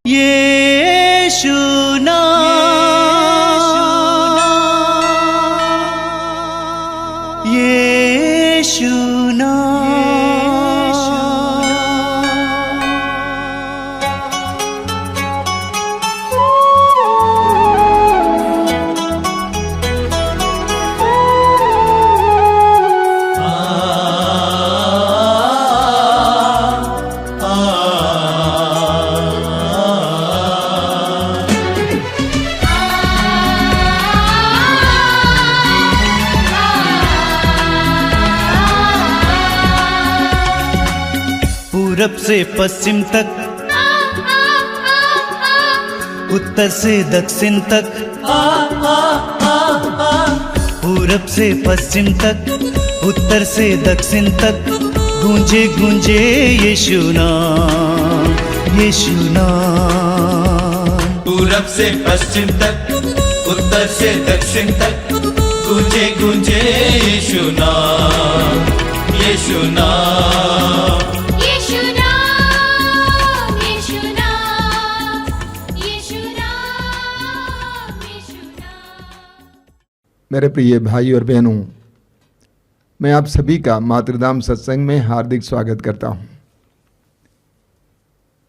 यीशु नाम, यीशु पूरब से पश्चिम तक, उत्तर से दक्षिण तक, पूरब से पश्चिम तक, उत्तर से दक्षिण तक, गूंजे गूंजे यीशु नाम, यीशु नाम। पूरब से पश्चिम तक, उत्तर से दक्षिण तक, गूंजे गूंजे यीशु नाम, यीशु नाम। मेरे प्रिय भाई और बहनों, मैं आप सभी का मातृधाम सत्संग में हार्दिक स्वागत करता हूं।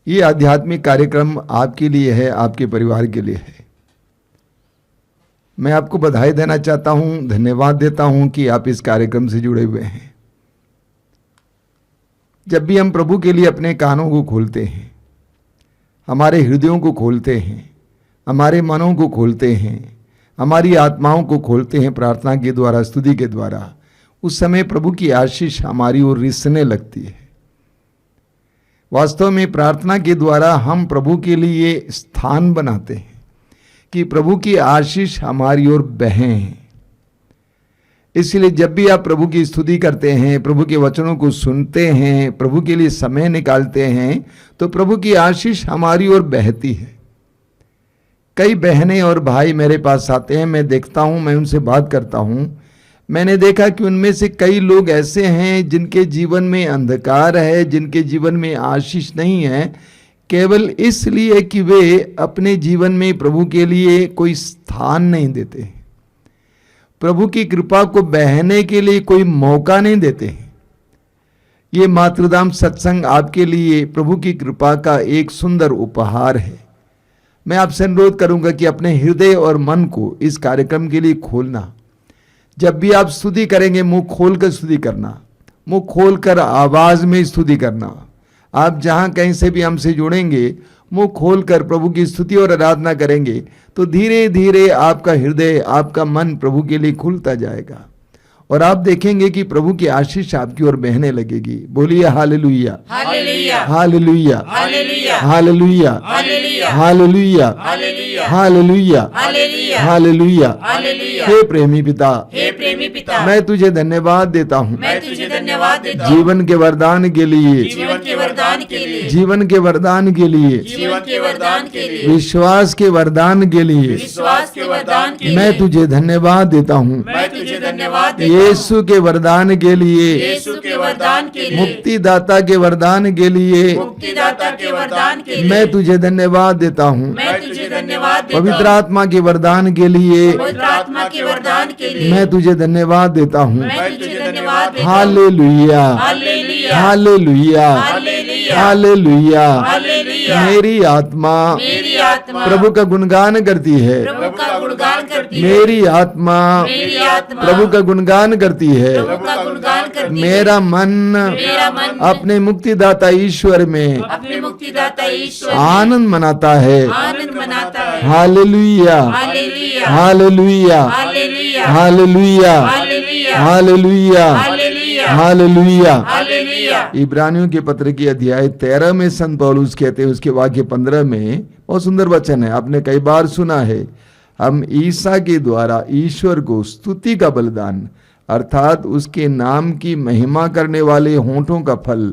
ये आध्यात्मिक कार्यक्रम आपके लिए है, आपके परिवार के लिए है। मैं आपको बधाई देना चाहता हूं, धन्यवाद देता हूं कि आप इस कार्यक्रम से जुड़े हुए हैं। जब भी हम प्रभु के लिए अपने कानों को खोलते हैं, हमारे हृदयों को खोलते हैं, हमारे मनों को खोलते हैं, हमारी आत्माओं को खोलते हैं प्रार्थना के द्वारा, स्तुति के द्वारा, उस समय प्रभु की आशीष हमारी ओर रिसने लगती है। वास्तव में प्रार्थना के द्वारा हम प्रभु के लिए स्थान बनाते हैं कि प्रभु की आशीष हमारी ओर बहें। इसलिए जब भी आप प्रभु की स्तुति करते हैं, प्रभु के वचनों को सुनते हैं, प्रभु के लिए समय निकालते हैं, तो प्रभु की आशीष हमारी ओर बहती है। कई बहनें और भाई मेरे पास आते हैं, मैं देखता हूं, मैं उनसे बात करता हूं। मैंने देखा कि उनमें से कई लोग ऐसे हैं जिनके जीवन में अंधकार है, जिनके जीवन में आशीष नहीं है, केवल इसलिए कि वे अपने जीवन में प्रभु के लिए कोई स्थान नहीं देते, प्रभु की कृपा को बहने के लिए कोई मौका नहीं देते। ये मातृधाम सत्संग आपके लिए प्रभु की कृपा का एक सुंदर उपहार है। मैं आपसे अनुरोध करूंगा कि अपने हृदय और मन को इस कार्यक्रम के लिए खोलना। जब भी आप स्तुति करेंगे, मुंह खोलकर स्तुति करना, मुंह खोलकर आवाज में स्तुति करना। आप जहां कहीं से भी हमसे जुड़ेंगे, मुंह खोलकर प्रभु की स्तुति और आराधना करेंगे, तो धीरे धीरे आपका हृदय, आपका मन प्रभु के लिए खुलता जाएगा और आप देखेंगे कि प्रभु की आशीष आपकी ओर बहने लगेगी। बोलिए hallelujah, hallelujah, hallelujah, hallelujah, hallelujah, hallelujah, hallelujah, hallelujah, hallelujah, hallelujah, hallelujah. Hallelujah. हे प्रेमी पिता, हे प्रेमी पिता, मैं तुझे धन्यवाद देता हूँ मैं तुझे धन्यवाद देता हूँ जीवन के वरदान के लिए, जीवन के वरदान के लिए, जीवन के वरदान के लिए, जीवन के वरदान के लिए, विश्वास के वरदान के लिए। विश्वास के वरदान के लिए मैं तुझे धन्यवाद देता हूँ मैं तुझे धन्यवाद देता हूँ यीशु के वरदान के लिए, यीशु के वरदान के लिए, मुक्तिदाता के वरदान के लिए। मुक्तिदाता के वरदान के लिए मैं तुझे धन्यवाद देता हूँ मैं तुझे धन्यवाद देता पवित्र आत्मा के वरदान के लिए। पवित्र आत्मा के वरदान के लिए मैं तुझे धन्यवाद देता हूँ। मैं तुझे धन्यवाद देता हूँ hallelujah, hallelujah, hallelujah, hallelujah, hallelujah. Hallelujah. मेरी आत्मा मेरी आत्मा प्रभु का गुणगान करती है, प्रभु का गुणगान करती है, मेरी आत्मा मेरी आत्मा प्रभु का गुणगान करती है। प्रभु का गुणगान करती है, मेरा मन मेरा मन अपने मुक्तिदाता ईश्वर में अपने मुक्तिदाता ईश्वर में आनंद मनाता है। आनंद मनाता है। Hallelujah, hallelujah, hallelujah, hallelujah, hallelujah, hallelujah, hallelujah, hallelujah, hallelujah. Hallelujah. इब्रानियों के पत्र की अध्याय 13 में संत पौलुस कहते हैं, उसके वाक्य 15 में बहुत सुंदर वचन है, आपने कई बार सुना है। हम ईसा के द्वारा ईश्वर को स्तुति का बलिदान अर्थात उसके नाम की महिमा करने वाले होंठों का फल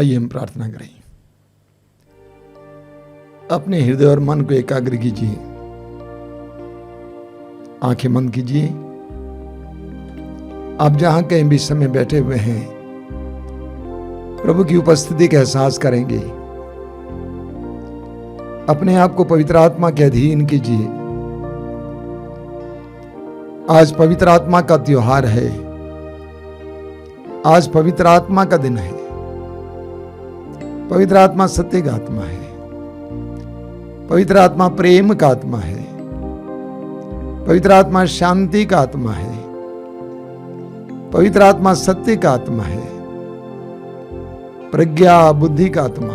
आइए हम प्रार्थना करें। अपने हृदय और मन को एकाग्र कीजिए, आंखें बंद कीजिए। आप जहां कहीं भी समय बैठे हुए हैं, प्रभु की उपस्थिति का एहसास करेंगे। अपने आप को पवित्र आत्मा के अधीन कीजिए। आज पवित्र आत्मा का त्योहार है, आज पवित्र आत्मा का दिन है। पवित्र आत्मा सत्य का आत्मा है, पवित्र आत्मा प्रेम का आत्मा है, पवित्र आत्मा शांति का आत्मा है, पवित्र आत्मा सत्य का आत्मा है, प्रज्ञा बुद्धि का आत्मा।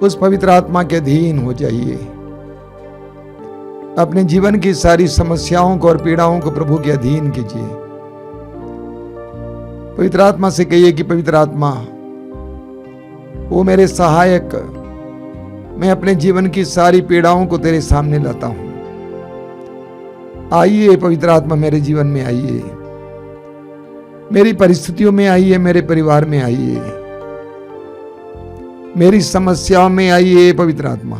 उस पवित्र आत्मा के अधीन हो जाइए। अपने जीवन की सारी समस्याओं को और पीड़ाओं को प्रभु के अधीन कीजिए। पवित्र आत्मा से कहिए कि पवित्र आत्मा, वो मेरे सहायक, मैं अपने जीवन की सारी पीड़ाओं को तेरे सामने लाता हूं। आइए पवित्र आत्मा, मेरे जीवन में आइए, मेरी परिस्थितियों में आइए, मेरे परिवार में आइए, मेरी समस्याओं में आइए। पवित्र आत्मा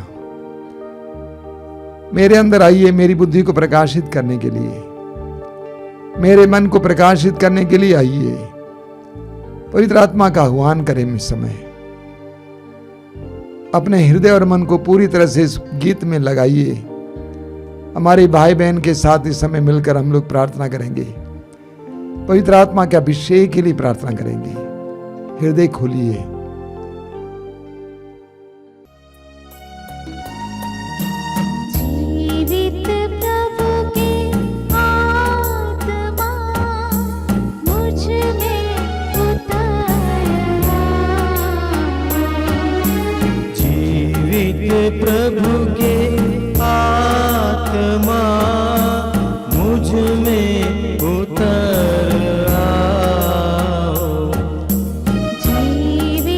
मेरे अंदर आइए, मेरी बुद्धि को प्रकाशित करने के लिए, मेरे मन को प्रकाशित करने के लिए आइए। पवित्र आत्मा का आह्वान करें इस समय। अपने हृदय और मन को पूरी तरह से इस गीत में लगाइए। हमारे भाई बहन के साथ इस समय मिलकर हम लोग प्रार्थना करेंगे। पवित्र आत्मा के अभिषेक के लिए प्रार्थना करेंगे। हृदय खोलिए। जीवित प्रभु की आत्मा मुझ में उतर जीवित प्रभु के आत्मा मुझ में उतर आओ। जीवित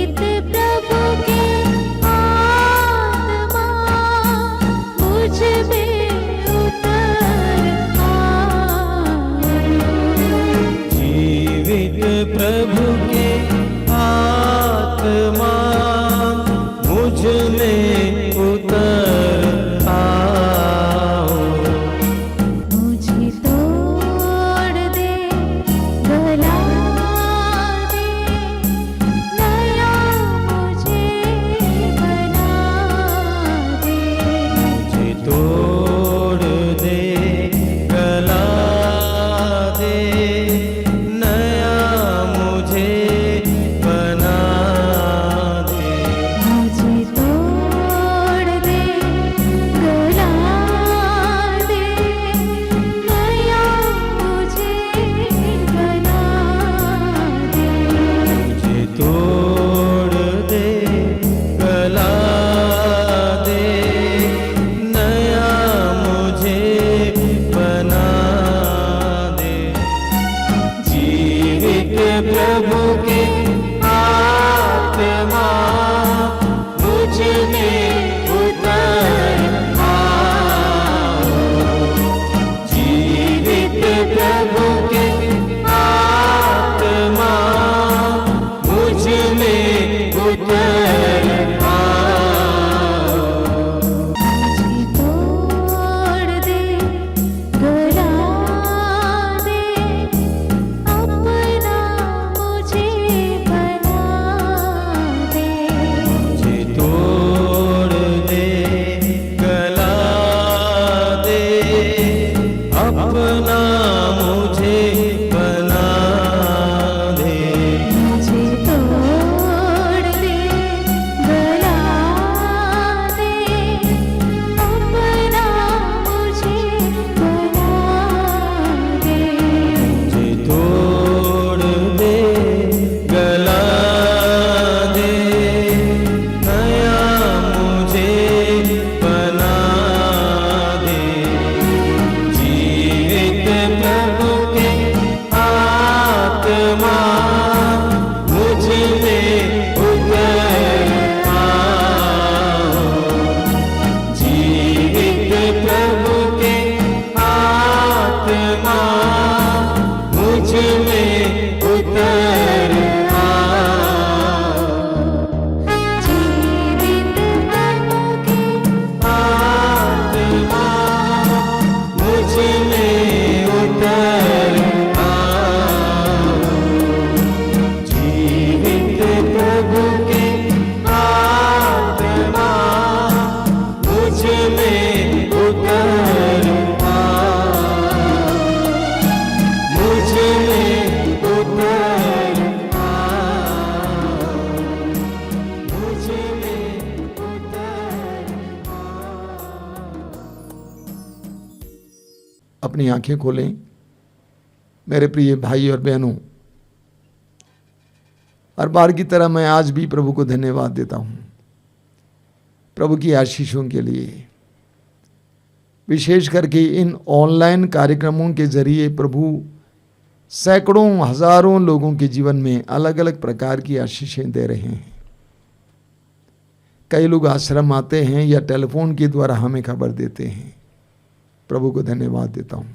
अपनी आंखें खोलें। मेरे प्रिय भाई और बहनों, हर बार की तरह मैं आज भी प्रभु को धन्यवाद देता हूं प्रभु की आशीषों के लिए। विशेष करके इन ऑनलाइन कार्यक्रमों के जरिए प्रभु सैकड़ों हजारों लोगों के जीवन में अलग अलग प्रकार की आशीषें दे रहे हैं। कई लोग आश्रम आते हैं या टेलीफोन के द्वारा हमें खबर देते हैं। प्रभु को धन्यवाद देता हूं।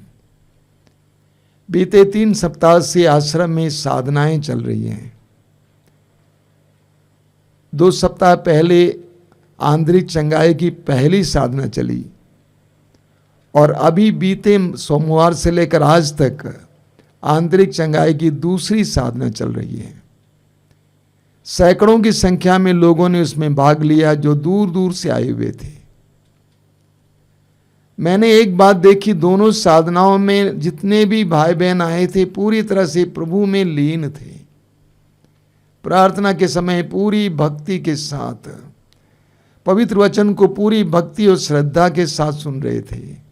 बीते 3 सप्ताह से आश्रम में साधनाएं चल रही हैं। 2 सप्ताह पहले आंतरिक चंगाई की पहली साधना चली और अभी बीते सोमवार से लेकर आज तक आंतरिक चंगाई की दूसरी साधना चल रही है। सैकड़ों की संख्या में लोगों ने उसमें भाग लिया जो दूर दूर से आए हुए थे। मैंने एक बात देखी, दोनों साधनाओं में जितने भी भाई बहन आए थे पूरी तरह से प्रभु में लीन थे। प्रार्थना के समय पूरी भक्ति के साथ पवित्र वचन को पूरी भक्ति और श्रद्धा के साथ सुन रहे थे।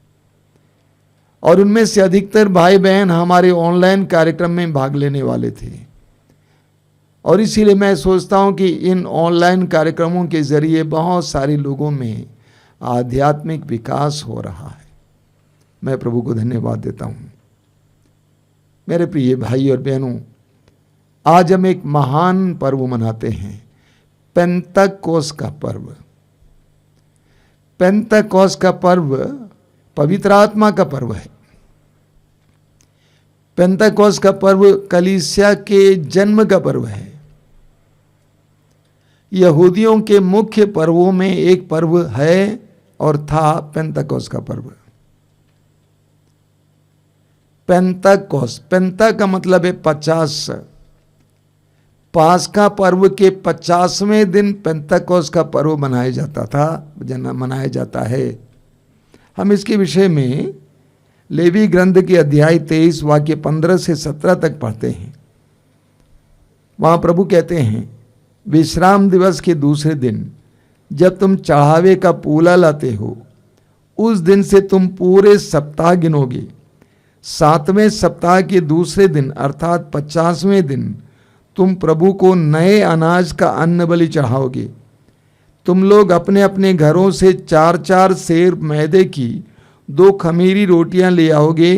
और उनमें से अधिकतर भाई बहन हमारे ऑनलाइन कार्यक्रम में भाग लेने वाले थे। और इसीलिए मैं सोचता हूं कि इन ऑनलाइन कार्यक्रमों के जरिए बहुत सारे लोगों में आध्यात्मिक विकास हो रहा है। मैं प्रभु को धन्यवाद देता हूं। मेरे प्रिय भाई और बहनों, आज हम एक महान पर्व मनाते हैं, पेंतकोस का पर्व। पेंतकोस का पर्व पवित्र आत्मा का पर्व है। पेंतकोस का पर्व कलीसिया के जन्म का पर्व है। यहूदियों के मुख्य पर्वों में एक पर्व है और था पेंतकोस का पर्व। पेंतकोस, पेंता का मतलब है 50। पास्का पर्व के 50वें दिन पेंतकोस का पर्व मनाया जाता था, मनाया जाता है। हम इसके विषय में लेवी ग्रंथ के अध्याय 23 वाक्य 15 से 17 तक पढ़ते हैं। वहां प्रभु कहते हैं, विश्राम दिवस के दूसरे दिन जब तुम चढ़ावे का पूला लाते हो, उस दिन से तुम पूरे सप्ताह गिनोगे। 7वें सप्ताह के दूसरे दिन अर्थात 50वें दिन तुम प्रभु को नए अनाज का अन्न बलि चढ़ाओगे। तुम लोग अपने अपने घरों से 4-4 सेर मैदे की 2 खमीरी रोटियां ले आओगे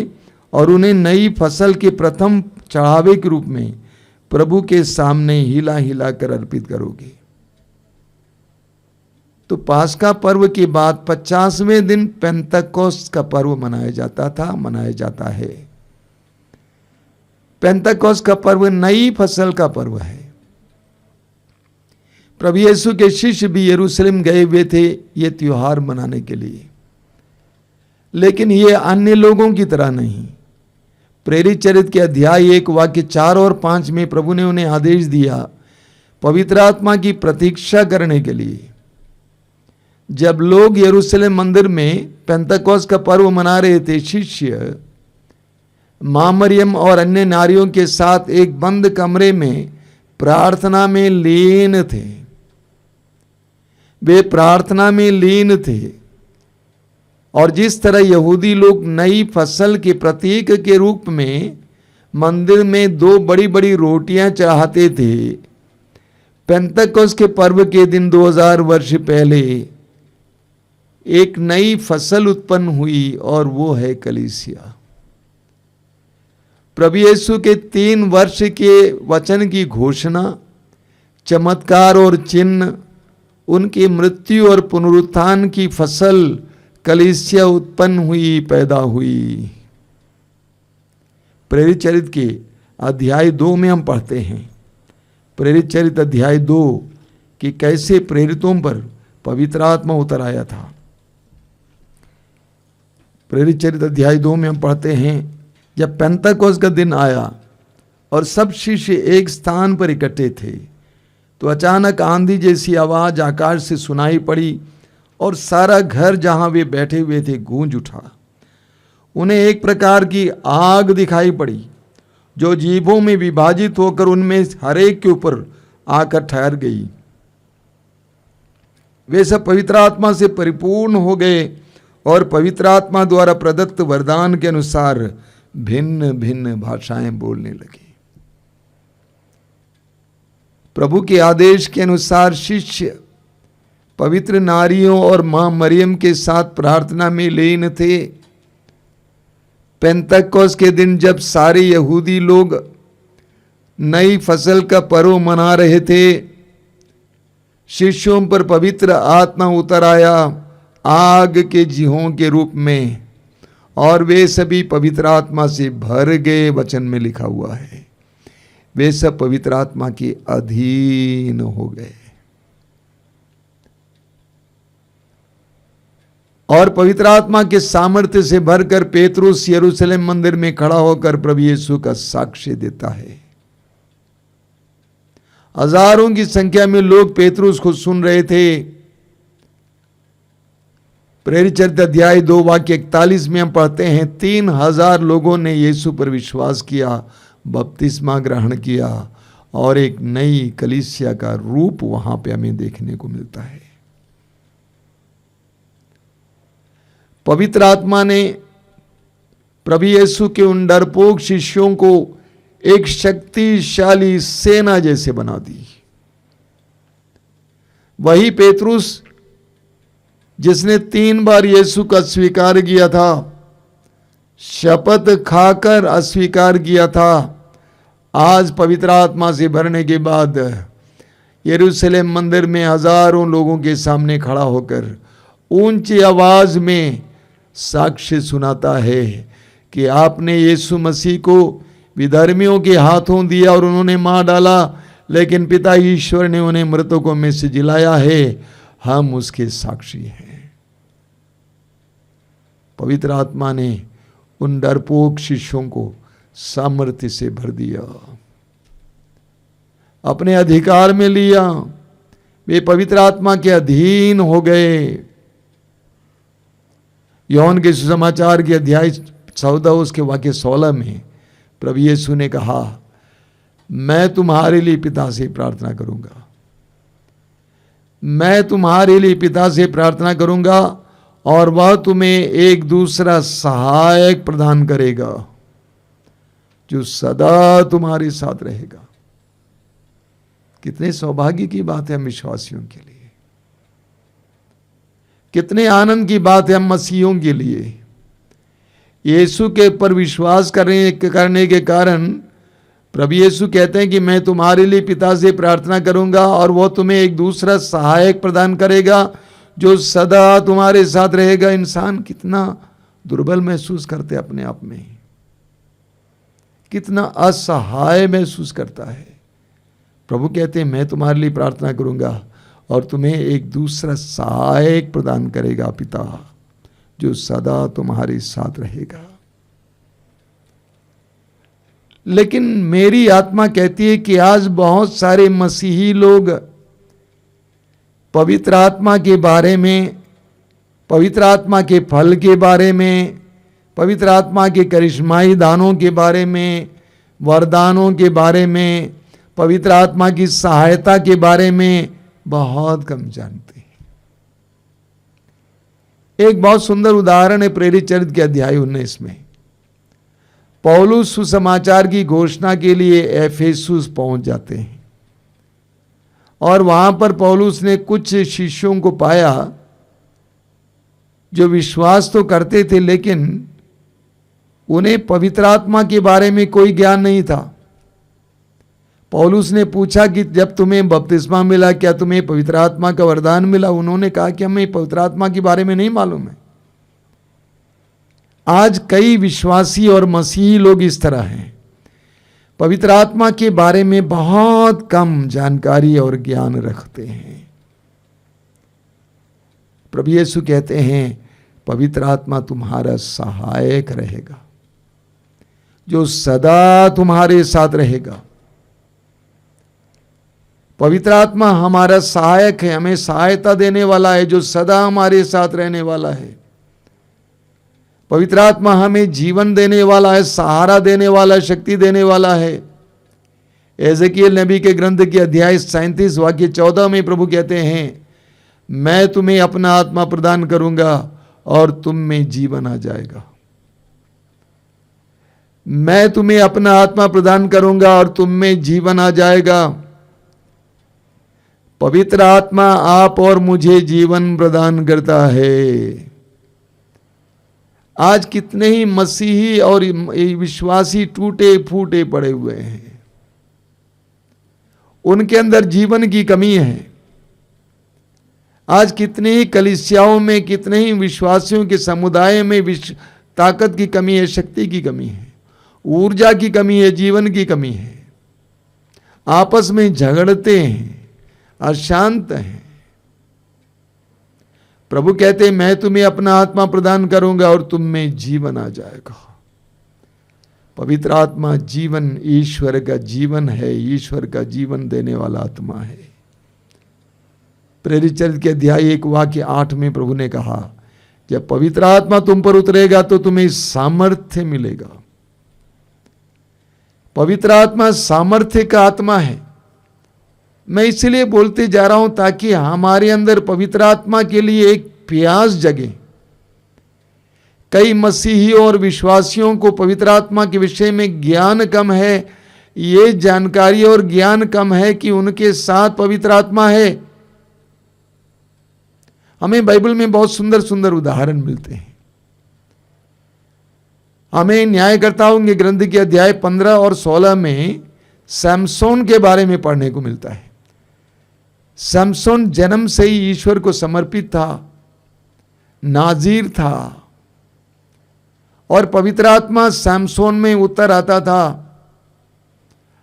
और उन्हें नई फसल के प्रथम चढ़ावे के रूप में प्रभु के सामने हिला हिला कर अर्पित करोगे। तो पास्का पर्व के बाद 50वें दिन पेंतकोस का पर्व मनाया जाता था, मनाया जाता है। पेंतकोस का पर्व नई फसल का पर्व है। प्रभु यीशु के शिष्य भी यरूशलेम गए हुए थे ये त्योहार मनाने के लिए, लेकिन ये अन्य लोगों की तरह नहीं। प्रेरित चरित्र के अध्याय 1 वाक्य 4 और 5 में प्रभु ने उन्हें आदेश दिया पवित्र आत्मा की प्रतीक्षा करने के लिए। जब लोग यरूशलेम मंदिर में पेंतकोस का पर्व मना रहे थे, शिष्य मां मरियम और अन्य नारियों के साथ एक बंद कमरे में प्रार्थना में लीन थे। वे प्रार्थना में लीन थे। और जिस तरह यहूदी लोग नई फसल के प्रतीक के रूप में मंदिर में 2 बड़ी बड़ी रोटियां चढ़ाते थे, पेंतकोस के पर्व के दिन 2000 वर्ष पहले एक नई फसल उत्पन्न हुई और वो है कलीसिया। प्रभु यीशु के 3 वर्ष के वचन की घोषणा, चमत्कार और चिन्ह, उनकी मृत्यु और पुनरुत्थान की फसल कलीसिया उत्पन्न हुई, पैदा हुई। प्रेरित चरित्र के अध्याय 2 में हम पढ़ते हैं, प्रेरित चरित्र अध्याय 2 कि कैसे प्रेरितों पर पवित्र आत्मा उतर आया था। प्रेरित चरित्र अध्याय 2 में हम पढ़ते हैं, जब पेंतकोस का दिन आया और सब शिष्य एक स्थान पर इकट्ठे थे, तो अचानक आंधी जैसी आवाज आकाश से सुनाई पड़ी और सारा घर जहां वे बैठे हुए थे गूंज उठा। उन्हें एक प्रकार की आग दिखाई पड़ी जो जीभों में विभाजित होकर उनमें हर एक के ऊपर आकर ठहर गई। वे सब पवित्र आत्मा से परिपूर्ण हो गए और पवित्र आत्मा द्वारा प्रदत्त वरदान के अनुसार भिन्न भिन्न भाषाएं बोलने लगी। प्रभु के आदेश के अनुसार शिष्य पवित्र नारियों और मां मरियम के साथ प्रार्थना में लीन थे। पेंतकोस के दिन जब सारे यहूदी लोग नई फसल का पर्व मना रहे थे, शिष्यों पर पवित्र आत्मा उतर आया आग के जीहों के रूप में, और वे सभी पवित्र आत्मा से भर गए। वचन में लिखा हुआ है वे सब पवित्र आत्मा के अधीन हो गए और पवित्र आत्मा के सामर्थ्य से भरकर पेतरुस यरूशलेम मंदिर में खड़ा होकर प्रभु यीशु का साक्ष्य देता है। हजारों की संख्या में लोग पेतरुस को सुन रहे थे। प्रेरित चरित्र अध्याय 2 वाक्य 41 में हम पढ़ते हैं 3000 लोगों ने यीशु पर विश्वास किया, बपतिस्मा ग्रहण किया और एक नई कलीसिया का रूप वहां पे हमें देखने को मिलता है। पवित्र आत्मा ने प्रभु यीशु के उन डरपोक शिष्यों को एक शक्तिशाली सेना जैसे बना दी। वही पेतरुस जिसने 3 बार यीशु का स्वीकार किया था, शपथ खाकर अस्वीकार किया था, आज पवित्र आत्मा से भरने के बाद यरूशलेम मंदिर में हजारों लोगों के सामने खड़ा होकर ऊंची आवाज में साक्ष्य सुनाता है कि आपने यीशु मसीह को विधर्मियों के हाथों दिया और उन्होंने मार डाला, लेकिन पिता ईश्वर ने उन्हें मृतकों में से जिलाया है। हम उसके साक्षी हैं। पवित्र आत्मा ने उन डरपोक शिष्यों को सामर्थ्य से भर दिया, अपने अधिकार में लिया। वे पवित्र आत्मा के अधीन हो गए। यूहन्ना के सुसमाचार के अध्याय 14 उसके वाक्य 16 में प्रभु यीशु ने कहा, मैं तुम्हारे लिए पिता से प्रार्थना करूंगा, मैं तुम्हारे लिए पिता से प्रार्थना करूंगा और वह तुम्हें एक दूसरा सहायक प्रदान करेगा जो सदा तुम्हारे साथ रहेगा। कितने सौभाग्य की बात है हम विश्वासियों के लिए, कितने आनंद की बात है हम मसीहियों के लिए। यीशु के ऊपर विश्वास करने के कारण प्रभु यीशु कहते हैं कि मैं तुम्हारे लिए पिता से प्रार्थना करूंगा और वो तुम्हें एक दूसरा सहायक प्रदान करेगा जो सदा तुम्हारे साथ रहेगा। इंसान कितना दुर्बल महसूस करते अपने आप में, कितना असहाय महसूस करता है। प्रभु कहते हैं मैं तुम्हारे लिए प्रार्थना करूंगा और तुम्हें एक दूसरा सहायक प्रदान करेगा पिता जो सदा तुम्हारे साथ रहेगा। लेकिन मेरी आत्मा कहती है कि आज बहुत सारे मसीही लोग पवित्र आत्मा के बारे में, पवित्र आत्मा के फल के बारे में, पवित्र आत्मा के करिश्माई दानों के बारे में, वरदानों के बारे में, पवित्र आत्मा की सहायता के बारे में बहुत कम जानते हैं। एक बहुत सुंदर उदाहरण है प्रेरित चरित्र के अध्याय 19 में। पौलुस सुसमाचार की घोषणा के लिए एफेसुस पहुंच जाते हैं और वहां पर पौलुस ने कुछ शिष्यों को पाया जो विश्वास तो करते थे लेकिन उन्हें पवित्र आत्मा के बारे में कोई ज्ञान नहीं था। पौलुस ने पूछा कि जब तुम्हें बपतिस्मा मिला क्या तुम्हें पवित्र आत्मा का वरदान मिला? उन्होंने कहा कि हमें पवित्र आत्मा के बारे में नहीं मालूम है। आज कई विश्वासी और मसीही लोग इस तरह हैं, पवित्र आत्मा के बारे में बहुत कम जानकारी और ज्ञान रखते हैं। प्रभु यीशु कहते हैं पवित्र आत्मा तुम्हारा सहायक रहेगा जो सदा तुम्हारे साथ रहेगा। पवित्र आत्मा हमारा सहायक है, हमें सहायता देने वाला है, जो सदा हमारे साथ रहने वाला है। पवित्र आत्मा हमें जीवन देने वाला है, सहारा देने वाला है, शक्ति देने वाला है। एजेकियल नबी के ग्रंथ के अध्याय 37 वाक्य 14 में प्रभु कहते हैं मैं तुम्हें अपना आत्मा प्रदान करूंगा और तुम में जीवन आ जाएगा। मैं तुम्हें अपना आत्मा प्रदान करूंगा और तुम में जीवन आ जाएगा। पवित्र आत्मा आप और मुझे जीवन प्रदान करता है। आज कितने ही मसीही और विश्वासी टूटे फूटे पड़े हुए हैं, उनके अंदर जीवन की कमी है। आज कितने ही कलीसियाओं में, कितने ही विश्वासियों के समुदाय में ताकत की कमी है, शक्ति की कमी है, ऊर्जा की कमी है, जीवन की कमी है। आपस में झगड़ते हैं, अशांत हैं। प्रभु कहते हैं मैं तुम्हें अपना आत्मा प्रदान करूंगा और तुम में जीवन आ जाएगा। पवित्र आत्मा जीवन, ईश्वर का जीवन है, ईश्वर का जीवन देने वाला आत्मा है। प्रेरित चरित्र के अध्याय 1 वाक्य 8 में प्रभु ने कहा, जब पवित्र आत्मा तुम पर उतरेगा तो तुम्हें सामर्थ्य मिलेगा। पवित्र आत्मा सामर्थ्य का आत्मा है। मैं इसलिए बोलते जा रहा हूं ताकि हमारे अंदर पवित्र आत्मा के लिए एक प्यास जगे। कई मसीहियों और विश्वासियों को पवित्र आत्मा के विषय में ज्ञान कम है, ये जानकारी और ज्ञान कम है कि उनके साथ पवित्र आत्मा है। हमें बाइबल में बहुत सुंदर सुंदर उदाहरण मिलते हैं। हमें न्यायकर्ताओं के ग्रंथ के अध्याय 15 और 16 में सैमसोन के बारे में पढ़ने को मिलता है। सैमसोन जन्म से ही ईश्वर को समर्पित था, नाजीर था, और पवित्र आत्मा सैमसोन में उतर आता था।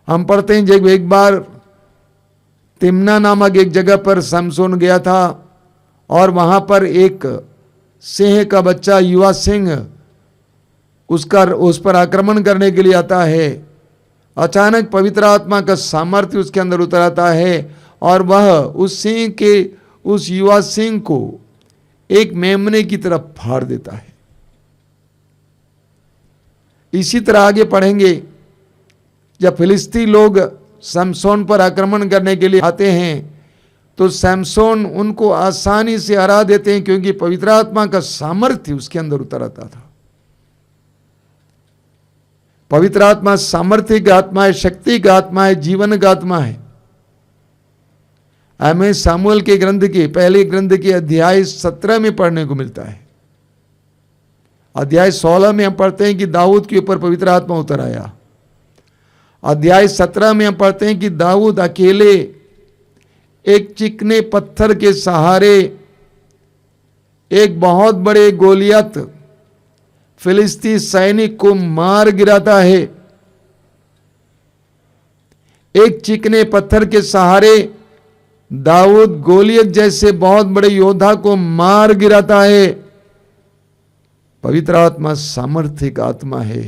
हम पढ़ते हैं जब एक बार तिम्ना नामक एक जगह पर सैमसोन गया था और वहां पर एक सिंह का बच्चा, युवा सिंह, उस पर आक्रमण करने के लिए आता है। अचानक पवित्र आत्मा का सामर्थ्य उसके अंदर उतर आता है और वह उस युवा सिंह को एक मेमने की तरफ फाड़ देता है। इसी तरह आगे पढ़ेंगे, जब फिलिस्ती लोग सैमसोन पर आक्रमण करने के लिए आते हैं तो सैमसोन उनको आसानी से हरा देते हैं, क्योंकि पवित्र आत्मा का सामर्थ्य उसके अंदर उतर आता था। पवित्र आत्मा सामर्थ्य का आत्मा है, शक्ति का आत्मा है, जीवन का आत्मा है। हमें सामुएल के ग्रंथ के पहले ग्रंथ के अध्याय 17 में पढ़ने को मिलता है। अध्याय 16 में हम पढ़ते हैं कि दाऊद के ऊपर पवित्र आत्मा उतर आया। अध्याय 17 में हम पढ़ते हैं कि दाऊद अकेले एक चिकने पत्थर के सहारे एक बहुत बड़े गोलियत फिलिस्ती सैनिक को मार गिराता है। एक चिकने पत्थर के सहारे दाऊद गोलियत जैसे बहुत बड़े योद्धा को मार गिराता है। पवित्र आत्मा सामर्थ्य का आत्मा है,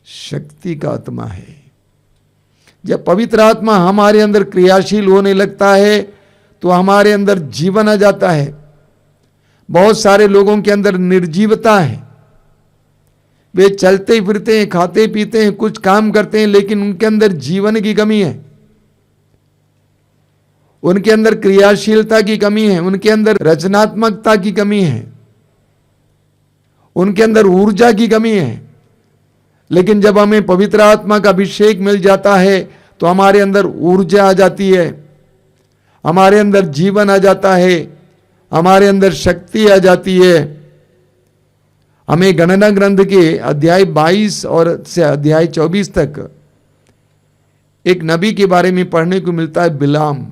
शक्ति का आत्मा है। जब पवित्र आत्मा हमारे अंदर क्रियाशील होने लगता है तो हमारे अंदर जीवन आ जाता है। बहुत सारे लोगों के अंदर निर्जीवता है। वे चलते फिरते हैं, खाते पीते हैं, कुछ काम करते हैं, लेकिन उनके अंदर जीवन की कमी है, उनके अंदर क्रियाशीलता की कमी है, उनके अंदर रचनात्मकता की कमी है, उनके अंदर ऊर्जा की कमी है। लेकिन जब हमें पवित्र आत्मा का अभिषेक मिल जाता है तो हमारे अंदर ऊर्जा आ जाती है, हमारे अंदर जीवन आ जाता है, हमारे अंदर शक्ति आ जाती है। हमें गणना ग्रंथ के अध्याय 22 और से अध्याय 24 तक एक नबी के बारे में पढ़ने को मिलता है, बिलाम।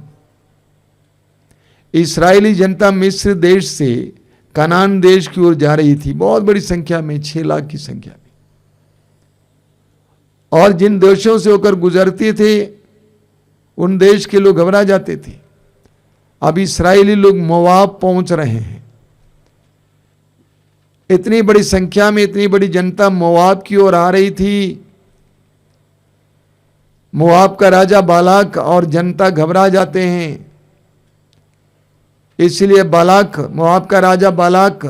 इस्राएली जनता मिस्र देश से कनान देश की ओर जा रही थी, बहुत बड़ी संख्या में, 6 लाख की संख्या में। और जिन देशों से होकर गुजरते थे उन देश के लोग घबरा जाते थे। अब इस्राएली लोग मोआब पहुंच रहे हैं। इतनी बड़ी संख्या में इतनी बड़ी जनता मोआब की ओर आ रही थी। मोआब का राजा बालाक और जनता घबरा जाते हैं। इसलिए बालाक, मोआब का राजा बालाक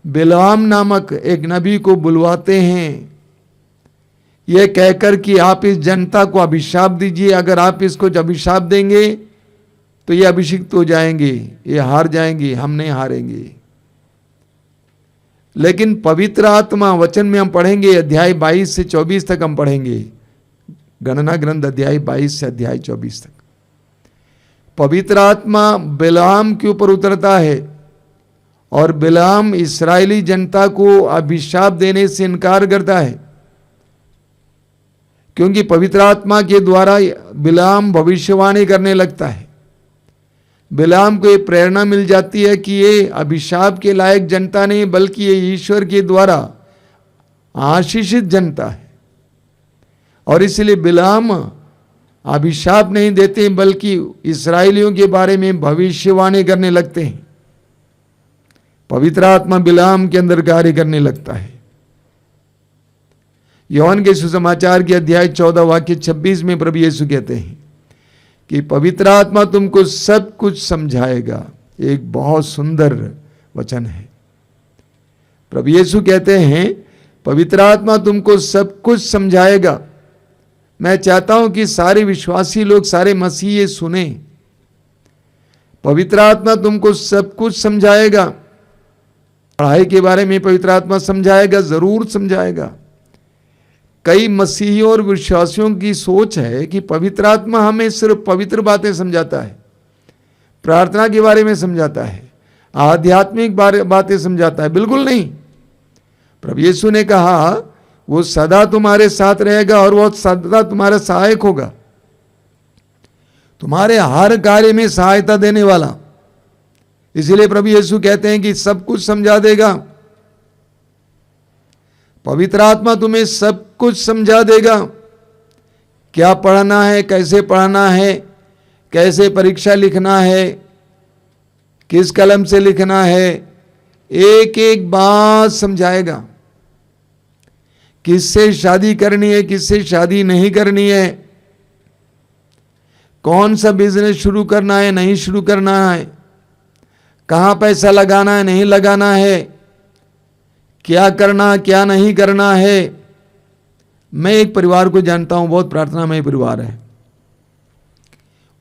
बिलाम नामक एक नबी को बुलवाते हैं, यह कहकर कि आप इस जनता को अभिशाप दीजिए, अगर आप इसको अभिशाप देंगे तो ये अभिषिक्त हो जाएंगे, ये हार जाएंगे, हम नहीं हारेंगे। लेकिन पवित्र आत्मा वचन में हम पढ़ेंगे, अध्याय 22 से 24 तक हम पढ़ेंगे, गणना ग्रंथ अध्याय 22 से अध्याय 24 तक। पवित्र आत्मा बिलाम के ऊपर उतरता है और बिलाम इस्राएली जनता को अभिशाप देने से इनकार करता है, क्योंकि पवित्र आत्मा के द्वारा बिलाम भविष्यवाणी करने लगता है। बिलाम को ये प्रेरणा मिल जाती है कि ये अभिशाप के लायक जनता नहीं, बल्कि ये ईश्वर के द्वारा आशीषित जनता है, और इसलिए बिलाम अभिशाप नहीं देते बल्कि इस्राएलियों के बारे में भविष्यवाणी करने लगते हैं। पवित्र आत्मा बिलाम के अंदर कार्य करने लगता है। योहन के सुसमाचार के अध्याय 14 वाक्य 26 में प्रभु यीशु कहते हैं कि पवित्र आत्मा तुमको सब कुछ समझाएगा। एक बहुत सुंदर वचन है। प्रभु यीशु कहते हैं पवित्र आत्मा तुमको सब कुछ समझाएगा। मैं चाहता हूं कि सारे विश्वासी लोग, सारे मसीह ये सुने। पवित्र आत्मा तुमको सब कुछ समझाएगा। पढ़ाई के बारे में पवित्र आत्मा समझाएगा, जरूर समझाएगा। कई मसीहियों और विश्वासियों की सोच है कि पवित्र आत्मा हमें सिर्फ पवित्र बातें समझाता है, प्रार्थना के बारे में समझाता है, आध्यात्मिक बातें समझाता है। बिल्कुल नहीं। प्रभु यीशु ने कहा वो सदा तुम्हारे साथ रहेगा और वो सदा तुम्हारा सहायक होगा, तुम्हारे हर कार्य में सहायता देने वाला। इसलिए प्रभु यीशु कहते हैं कि सब कुछ समझा देगा। पवित्र आत्मा तुम्हें सब कुछ समझा देगा। क्या पढ़ना है, कैसे पढ़ना है, कैसे परीक्षा लिखना है, किस कलम से लिखना है, एक एक बात समझाएगा। किससे शादी करनी है, किससे शादी नहीं करनी है, कौन सा बिजनेस शुरू करना है, नहीं शुरू करना है, कहाँ पैसा लगाना है, नहीं लगाना है, क्या करना क्या नहीं करना है। मैं एक परिवार को जानता हूं, बहुत प्रार्थनामय परिवार है।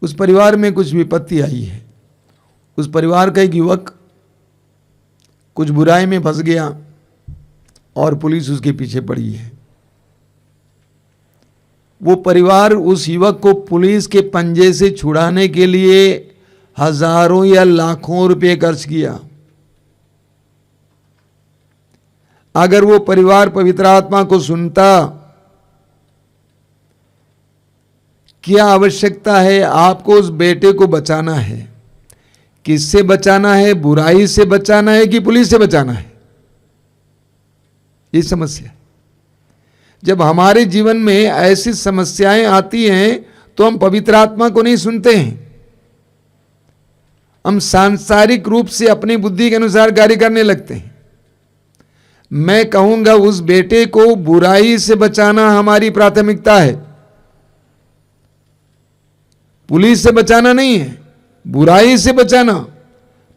उस परिवार में कुछ विपत्ति आई है। उस परिवार का एक युवक कुछ बुराई में फंस गया और पुलिस उसके पीछे पड़ी है। वो परिवार उस युवक को पुलिस के पंजे से छुड़ाने के लिए हजारों या लाखों रुपए खर्च किया। अगर वो परिवार पवित्र आत्मा को सुनता, क्या आवश्यकता है, आपको उस बेटे को बचाना है। किससे बचाना है? बुराई से बचाना है कि पुलिस से बचाना है? ये समस्या। जब हमारे जीवन में ऐसी समस्याएं आती हैं तो हम पवित्र आत्मा को नहीं सुनते हैं। हम सांसारिक रूप से अपनी बुद्धि के अनुसार कार्य करने लगते हैं। मैं कहूंगा उस बेटे को बुराई से बचाना हमारी प्राथमिकता है, पुलिस से बचाना नहीं है, बुराई से बचाना।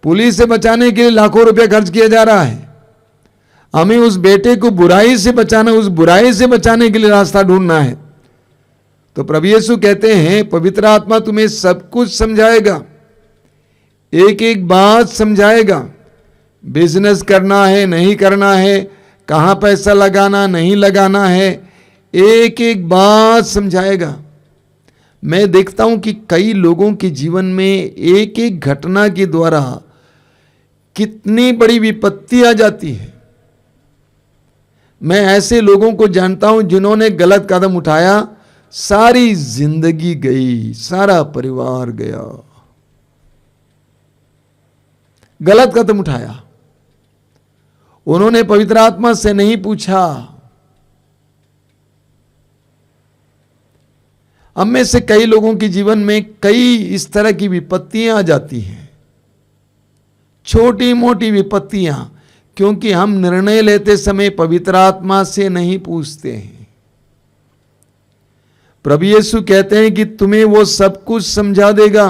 पुलिस से बचाने के लिए लाखों रुपए खर्च किया जा रहा है। हमें उस बेटे को बुराई से बचाना, उस बुराई से बचाने के लिए रास्ता ढूंढना है। तो प्रभु यीशु कहते हैं पवित्र आत्मा तुम्हें सब कुछ समझाएगा, एक एक बात समझाएगा। बिजनेस करना है नहीं करना है, कहाँ पैसा लगाना नहीं लगाना है, एक एक बात समझाएगा। मैं देखता हूं कि कई लोगों के जीवन में एक एक घटना के द्वारा कितनी बड़ी विपत्ति आ जाती है। मैं ऐसे लोगों को जानता हूं जिन्होंने गलत कदम उठाया, सारी जिंदगी गई, सारा परिवार गया। गलत कदम उठाया, उन्होंने पवित्र आत्मा से नहीं पूछा। हम में से कई लोगों के जीवन में कई इस तरह की विपत्तियां आ जाती हैं, छोटी मोटी विपत्तियां, क्योंकि हम निर्णय लेते समय पवित्र आत्मा से नहीं पूछते हैं। प्रभु यीशु कहते हैं कि तुम्हें वो सब कुछ समझा देगा।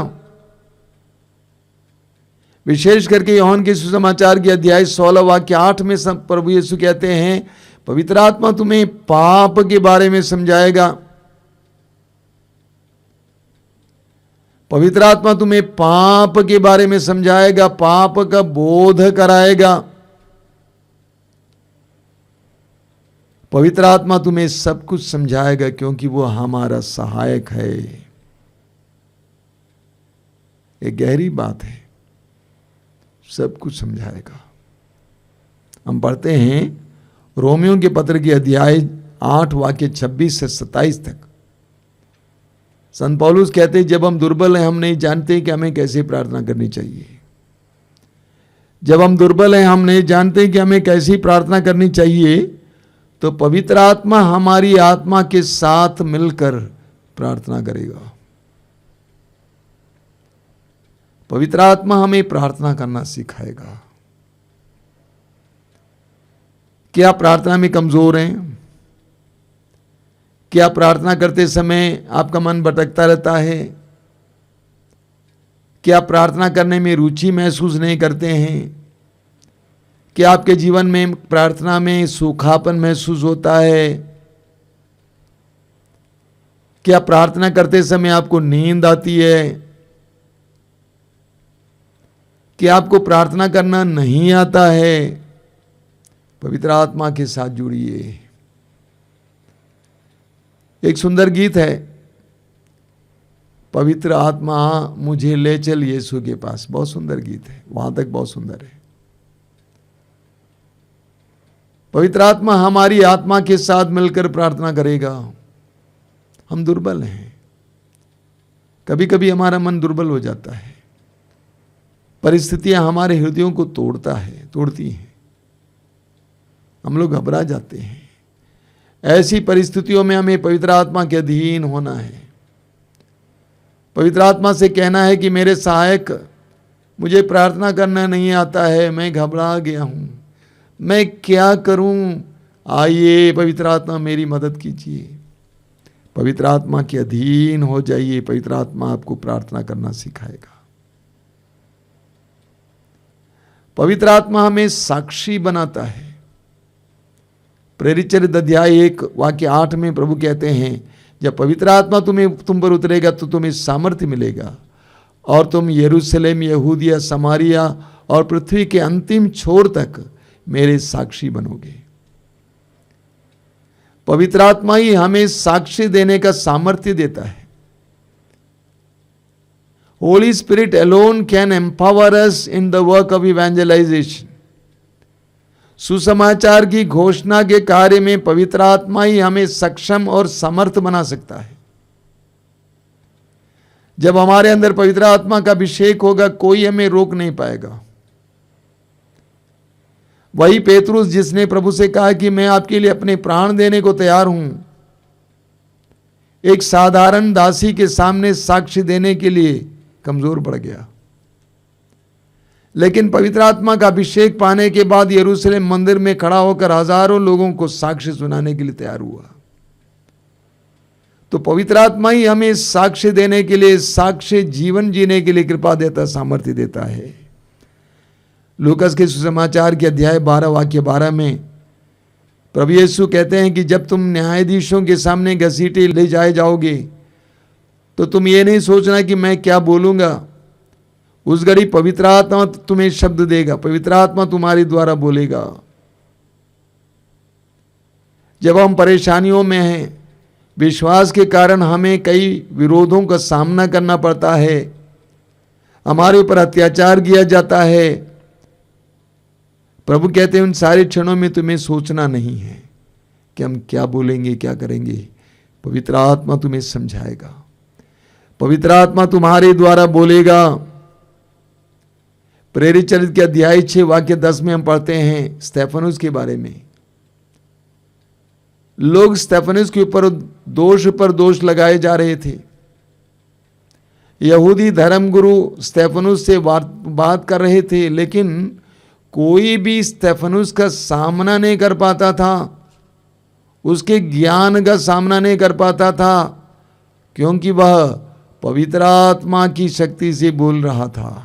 विशेष करके यूहन्ना के सुसमाचार के अध्याय 16 वाक्य 8 में प्रभु यीशु कहते हैं पवित्र आत्मा तुम्हें पाप के बारे में समझाएगा। पवित्र आत्मा तुम्हें पाप के बारे में समझाएगा, पाप का बोध कराएगा। पवित्र आत्मा तुम्हें सब कुछ समझाएगा, क्योंकि वो हमारा सहायक है। एक गहरी बात है, सब कुछ समझाएगा। हम पढ़ते हैं रोमियों के पत्र के अध्याय 8 वाक्य 26 से 27 तक। संत पौलुस कहते हैं, जब हम दुर्बल हैं हम नहीं जानते कि हमें कैसे प्रार्थना करनी चाहिए। जब हम दुर्बल हैं हम नहीं जानते कि हमें कैसी प्रार्थना करनी चाहिए, तो पवित्र आत्मा हमारी आत्मा के साथ मिलकर प्रार्थना करेगा। पवित्र आत्मा हमें प्रार्थना करना सिखाएगा। क्या प्रार्थना में कमजोर हैं? क्या प्रार्थना करते समय आपका मन भटकता रहता है? क्या प्रार्थना करने में रुचि महसूस नहीं करते हैं? क्या आपके जीवन में प्रार्थना में सूखापन महसूस होता है? क्या प्रार्थना करते समय आपको नींद आती है? क्या आपको प्रार्थना करना नहीं आता है? पवित्र आत्मा के साथ जुड़िए। एक सुंदर गीत है, पवित्र आत्मा मुझे ले चल यीशु के पास। बहुत सुंदर गीत है, वहां तक बहुत सुंदर है। पवित्र आत्मा हमारी आत्मा के साथ मिलकर प्रार्थना करेगा। हम दुर्बल हैं, कभी कभी हमारा मन दुर्बल हो जाता है, परिस्थितियां हमारे हृदयों को तोड़ती हैं, हम लोग घबरा जाते हैं। ऐसी परिस्थितियों में हमें पवित्र आत्मा के अधीन होना है। पवित्र आत्मा से कहना है कि मेरे सहायक, मुझे प्रार्थना करना नहीं आता है, मैं घबरा गया हूं, मैं क्या करूं? आइए पवित्र आत्मा मेरी मदद कीजिए। पवित्र आत्मा के अधीन हो जाइए। पवित्र आत्मा आपको प्रार्थना करना सिखाएगा। पवित्र आत्मा हमें साक्षी बनाता है। प्रेरित चरित्र अध्याय 1 वाक्य 8 में प्रभु कहते हैं, जब पवित्र आत्मा तुम पर उतरेगा तो तुम्हें सामर्थ्य मिलेगा और तुम यरूशलेम, यहूदिया, समारिया और पृथ्वी के अंतिम छोर तक मेरे साक्षी बनोगे। पवित्र आत्मा ही हमें साक्षी देने का सामर्थ्य देता है। Holy Spirit alone can empower us in the work of evangelization. सुसमाचार की घोषणा के कार्य में पवित्र आत्मा ही हमें सक्षम और समर्थ बना सकता है। जब हमारे अंदर पवित्र आत्मा का अभिषेक होगा, कोई हमें रोक नहीं पाएगा। वही पेतरुस जिसने प्रभु से कहा कि मैं आपके लिए अपने प्राण देने को तैयार हूं, एक साधारण दासी के सामने साक्ष्य देने के लिए कमजोर पड़ गया। लेकिन पवित्र आत्मा का अभिषेक पाने के बाद यरूशलेम मंदिर में खड़ा होकर हजारों लोगों को साक्ष्य सुनाने के लिए तैयार हुआ। तो पवित्र आत्मा ही हमें साक्ष्य देने के लिए, साक्ष्य जीवन जीने के लिए कृपा देता, सामर्थ्य देता है। लूकास के सुसमाचार के अध्याय 12 वाक्य 12 में प्रभु यीशु कहते हैं कि जब तुम न्यायाधीशों के सामने घसीटे ले जाए जाओगे तो तुम ये नहीं सोचना कि मैं क्या बोलूंगा। उस घड़ी पवित्र आत्मा तुम्हें शब्द देगा, पवित्र आत्मा तुम्हारे द्वारा बोलेगा। जब हम परेशानियों में हैं, विश्वास के कारण हमें कई विरोधों का सामना करना पड़ता है, हमारे ऊपर अत्याचार किया जाता है, प्रभु कहते हैं उन सारे क्षणों में तुम्हें सोचना नहीं है कि हम क्या बोलेंगे, क्या करेंगे। पवित्र आत्मा तुम्हें समझाएगा, पवित्र आत्मा तुम्हारे द्वारा बोलेगा। प्रेरित चरित्र के अध्याय 6 वाक्य 10 में हम पढ़ते हैं स्तेफनुस के बारे में। लोग स्तेफनुस के ऊपर दोष पर दोष लगाए जा रहे थे। यहूदी धर्मगुरु स्तेफनुस से बात कर रहे थे, लेकिन कोई भी स्तेफनुस का सामना नहीं कर पाता था, उसके ज्ञान का सामना नहीं कर पाता था, क्योंकि वह पवित्र आत्मा की शक्ति से बोल रहा था।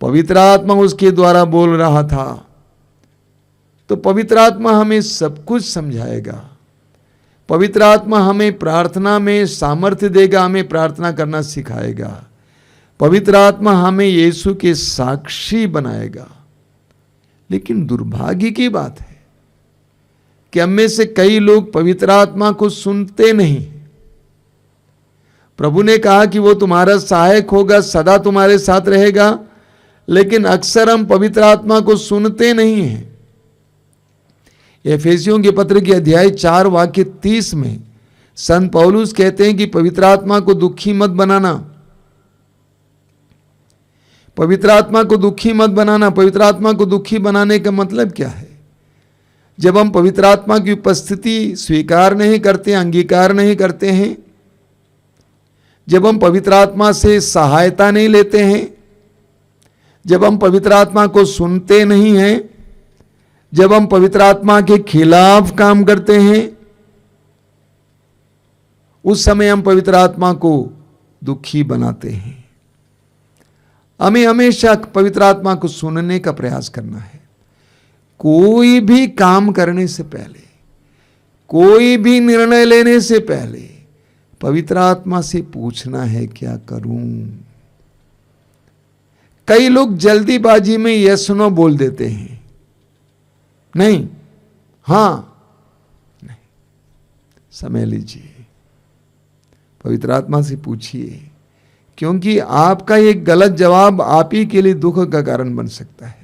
पवित्र आत्मा उसके द्वारा बोल रहा था। तो पवित्र आत्मा हमें सब कुछ समझाएगा। पवित्र आत्मा हमें प्रार्थना में सामर्थ्य देगा, हमें प्रार्थना करना सिखाएगा। पवित्र आत्मा हमें यीशु के साक्षी बनाएगा। लेकिन दुर्भाग्य की बात है कि हम में से कई लोग पवित्र आत्मा को सुनते नहीं। प्रभु ने कहा कि वो तुम्हारा सहायक होगा, सदा तुम्हारे साथ रहेगा, लेकिन अक्सर हम पवित्र आत्मा को सुनते नहीं हैं। एफेसियों के पत्र के अध्याय 4 वाक्य 30 में संत पौलुस कहते हैं कि पवित्र आत्मा को दुखी मत बनाना, पवित्र आत्मा को दुखी मत बनाना। पवित्र आत्मा को दुखी बनाने का मतलब क्या है? जब हम पवित्र आत्मा की उपस्थिति स्वीकार नहीं करते, अंगीकार नहीं करते हैं, जब हम पवित्र आत्मा से सहायता नहीं लेते हैं, जब हम पवित्र आत्मा को सुनते नहीं हैं, जब हम पवित्र आत्मा के खिलाफ काम करते हैं, उस समय हम पवित्र आत्मा को दुखी बनाते हैं। हमें हमेशा पवित्र आत्मा को सुनने का प्रयास करना है। कोई भी काम करने से पहले, कोई भी निर्णय लेने से पहले पवित्र आत्मा से पूछना है क्या करूं। कई लोग जल्दीबाजी में यस नो बोल देते हैं, नहीं, हां, नहीं। समय लीजिए, पवित्र आत्मा से पूछिए, क्योंकि आपका एक गलत जवाब आप ही के लिए दुख का कारण बन सकता है।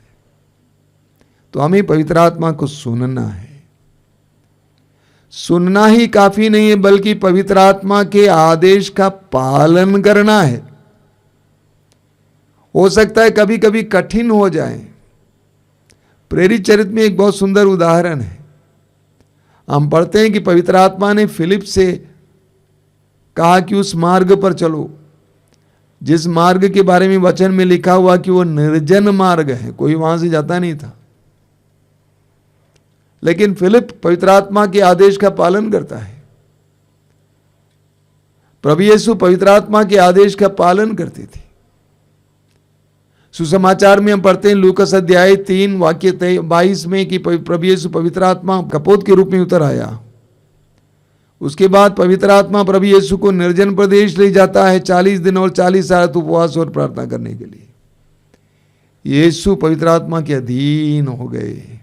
तो हमें पवित्र आत्मा को सुनना है। सुनना ही काफी नहीं है, बल्कि पवित्र आत्मा के आदेश का पालन करना है। हो सकता है कभी कभी कठिन हो जाए। प्रेरित चरित्र में एक बहुत सुंदर उदाहरण है। हम पढ़ते हैं कि पवित्र आत्मा ने फिलिप से कहा कि उस मार्ग पर चलो, जिस मार्ग के बारे में वचन में लिखा हुआ कि वो निर्जन मार्ग है, कोई वहां से जाता नहीं था। लेकिन फिलिप पवित्र आत्मा के आदेश का पालन करता है। प्रभु यीशु पवित्र आत्मा के आदेश का पालन करते थे। सुसमाचार में हम पढ़ते हैं लूकास अध्याय 3 वाक्य 22 में कि प्रभु यीशु पवित्र आत्मा कपोत के रूप में उतर आया। उसके बाद पवित्र आत्मा प्रभु यीशु को निर्जन प्रदेश ले जाता है 40 दिन और 40 रात उपवास और प्रार्थना करने के लिए। यीशु पवित्र आत्मा के अधीन हो गए।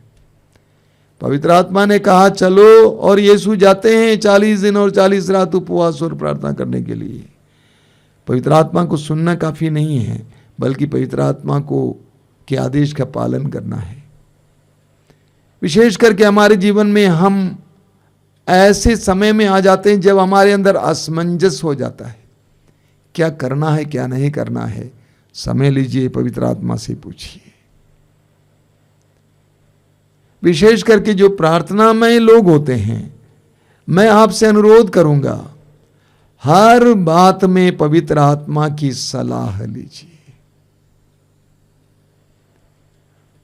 पवित्र आत्मा ने कहा चलो, और यीशु जाते हैं 40 दिन और 40 रात उपवास और प्रार्थना करने के लिए। पवित्र आत्मा को सुनना काफी नहीं है, बल्कि पवित्र आत्मा को के आदेश का पालन करना है। विशेष करके हमारे जीवन में हम ऐसे समय में आ जाते हैं जब हमारे अंदर असमंजस हो जाता है, क्या करना है क्या नहीं करना है। समय लीजिए, पवित्र आत्मा से पूछिए। विशेष करके जो प्रार्थनामय लोग होते हैं, मैं आपसे अनुरोध करूंगा, हर बात में पवित्र आत्मा की सलाह लीजिए।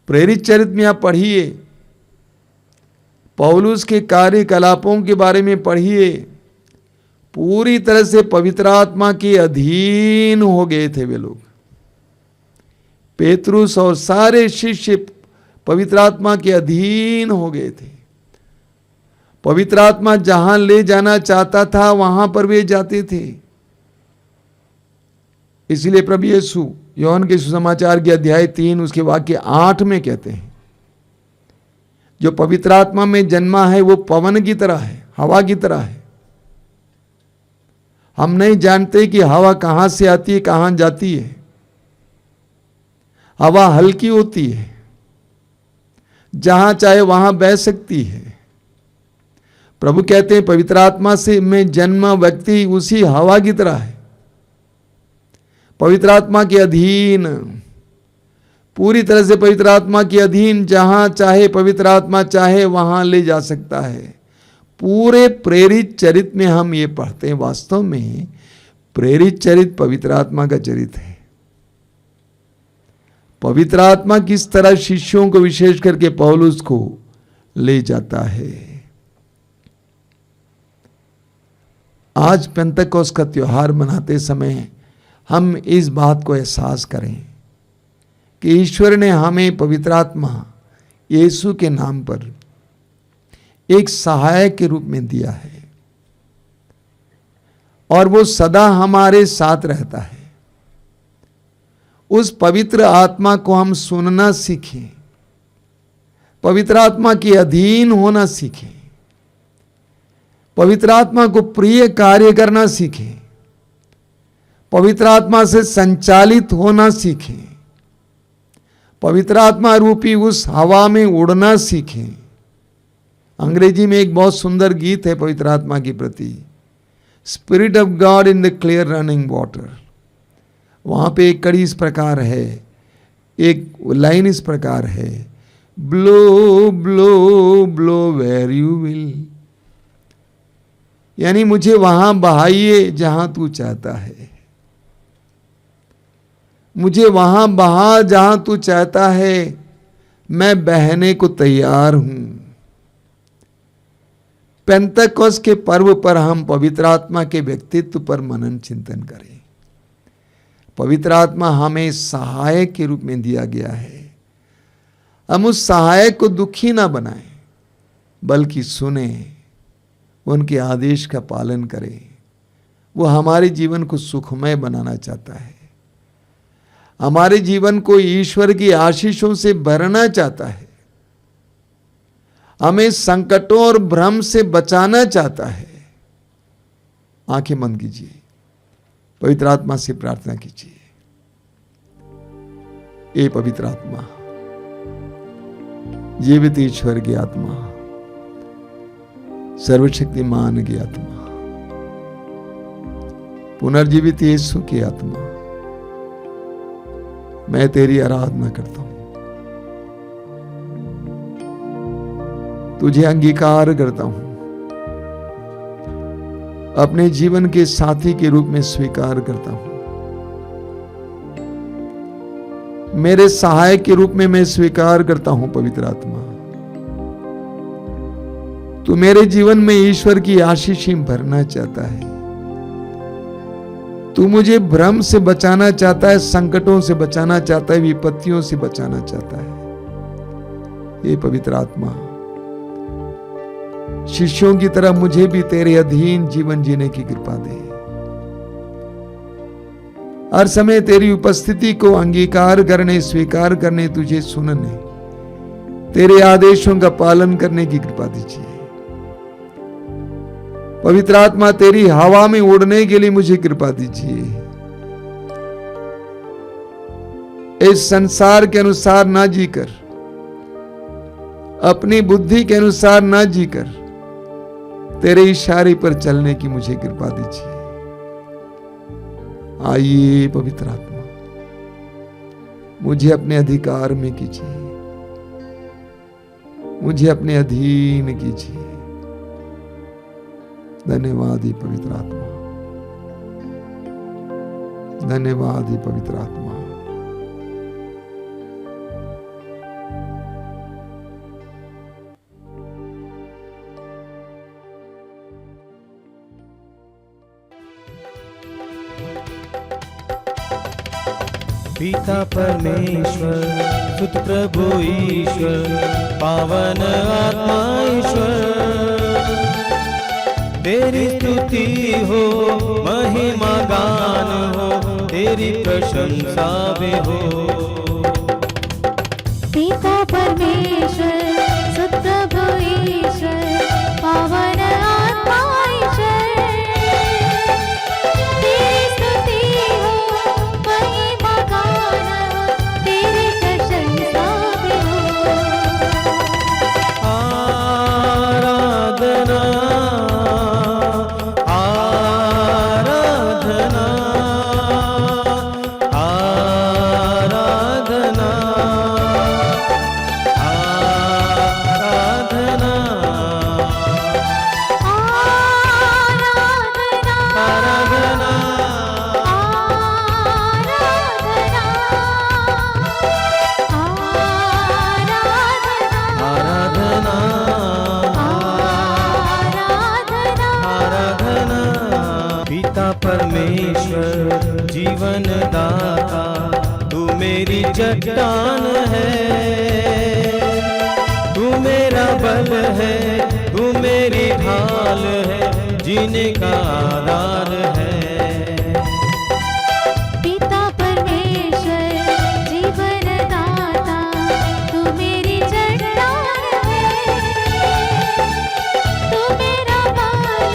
प्रेरित चरित्र में आप पढ़िए, पौलुस के कार्यकलापों के बारे में पढ़िए। पूरी तरह से पवित्र आत्मा के अधीन हो गए थे वे लोग। पेतरुस और सारे शिष्य पवित्र आत्मा के अधीन हो गए थे। पवित्र आत्मा जहां ले जाना चाहता था वहां पर वे जाते थे। इसलिए प्रभु यीशु योहन के सुसमाचार के अध्याय 3 उसके वाक्य 8 में कहते हैं, जो पवित्र आत्मा में जन्मा है वो पवन की तरह है, हवा की तरह है। हम नहीं जानते कि हवा कहां से आती है, कहां जाती है। हवा हल्की होती है, जहां चाहे वहां बह सकती है। प्रभु कहते हैं पवित्र आत्मा से में जन्मा व्यक्ति उसी हवा की तरह है, पवित्र आत्मा के अधीन, पूरी तरह से पवित्र आत्मा के अधीन। जहां चाहे पवित्र आत्मा चाहे वहां ले जा सकता है। पूरे प्रेरित चरित्र में हम ये पढ़ते हैं। वास्तव में प्रेरित चरित्र पवित्र आत्मा का चरित्र है। पवित्र आत्मा किस तरह शिष्यों को, विशेष करके पौलुस को ले जाता है। आज पेंतकोस्त का त्योहार मनाते समय हम इस बात को एहसास करें कि ईश्वर ने हमें पवित्र आत्मा यीशु के नाम पर एक सहायक के रूप में दिया है, और वो सदा हमारे साथ रहता है। उस पवित्र आत्मा को हम सुनना सीखें, पवित्र आत्मा के अधीन होना सीखें। पवित्र आत्मा को प्रिय कार्य करना सीखें, पवित्र आत्मा से संचालित होना सीखें, पवित्र आत्मा रूपी उस हवा में उड़ना सीखें। अंग्रेजी में एक बहुत सुंदर गीत है पवित्र आत्मा के प्रति, spirit of God in the clear running water. वहां पे एक कड़ी इस प्रकार है, एक लाइन इस प्रकार है, blow blow blow where you will, यानी मुझे वहां बहाइए जहां तू चाहता है, मुझे वहां बहा जहां तू चाहता है, मैं बहने को तैयार हूं। पेंतकोस्त के पर्व पर हम पवित्र आत्मा के व्यक्तित्व पर मनन चिंतन करें। पवित्र आत्मा हमें सहायक के रूप में दिया गया है। हम उस सहायक को दुखी ना बनाएं, बल्कि सुने, उनके आदेश का पालन करें। वो हमारे जीवन को सुखमय बनाना चाहता है, हमारे जीवन को ईश्वर की आशीषों से भरना चाहता है, हमें संकटों और भ्रम से बचाना चाहता है। आंखें बंद कीजिए, पवित्र आत्मा से प्रार्थना कीजिए। ए पवित्र आत्मा, जीवित ईश्वर की आत्मा, सर्वशक्तिमान की आत्मा, पुनर्जीवित यीशु की आत्मा, मैं तेरी आराधना करता हूं, तुझे अंगीकार करता हूं, अपने जीवन के साथी के रूप में स्वीकार करता हूं, मेरे सहायक के रूप में मैं स्वीकार करता हूं। पवित्र आत्मा, तू मेरे जीवन में ईश्वर की आशीषें भरना चाहता है, तू मुझे भ्रम से बचाना चाहता है, संकटों से बचाना चाहता है, विपत्तियों से बचाना चाहता है। ये पवित्र आत्मा, शिष्यों की तरह मुझे भी तेरे अधीन जीवन जीने की कृपा दे। हर समय तेरी उपस्थिति को अंगीकार करने, स्वीकार करने, तुझे सुनने, तेरे आदेशों का पालन करने की कृपा दीजिए। पवित्र आत्मा, तेरी हवा में उड़ने के लिए मुझे कृपा दीजिए। इस संसार के अनुसार ना जीकर, अपनी बुद्धि के अनुसार ना जीकर, तेरे इशारे पर चलने की मुझे कृपा दीजिए। आइए पवित्र आत्मा, मुझे अपने अधिकार में कीजिए, मुझे अपने अधीन कीजिए। धन्यवाद ही पवित्र आत्मा, धन्यवाद ही पवित्र आत्मा। पिता परमेश्वर, सुत प्रभु ईश्वर, पावन आत्मा ईश्वर, तेरी स्तुति हो, महिमा गान हो, तेरी प्रशंसा भी हो। पिता परमेश्वर, सुत प्रभु ईश्वर, पावन आत्मा ईश्वर, तेरी स्तुति हो, महिमा गान हो, तेरी प्रशंसा भी हो। आराधना, परमेश्वर जीवन दाता, तू मेरी चट्टान है, तू मेरा बल है, तू मेरी ढाल है, जीने का आधार है। पिता परमेश्वर जीवन दाता, तू मेरी चट्टान है, तू मेरा बल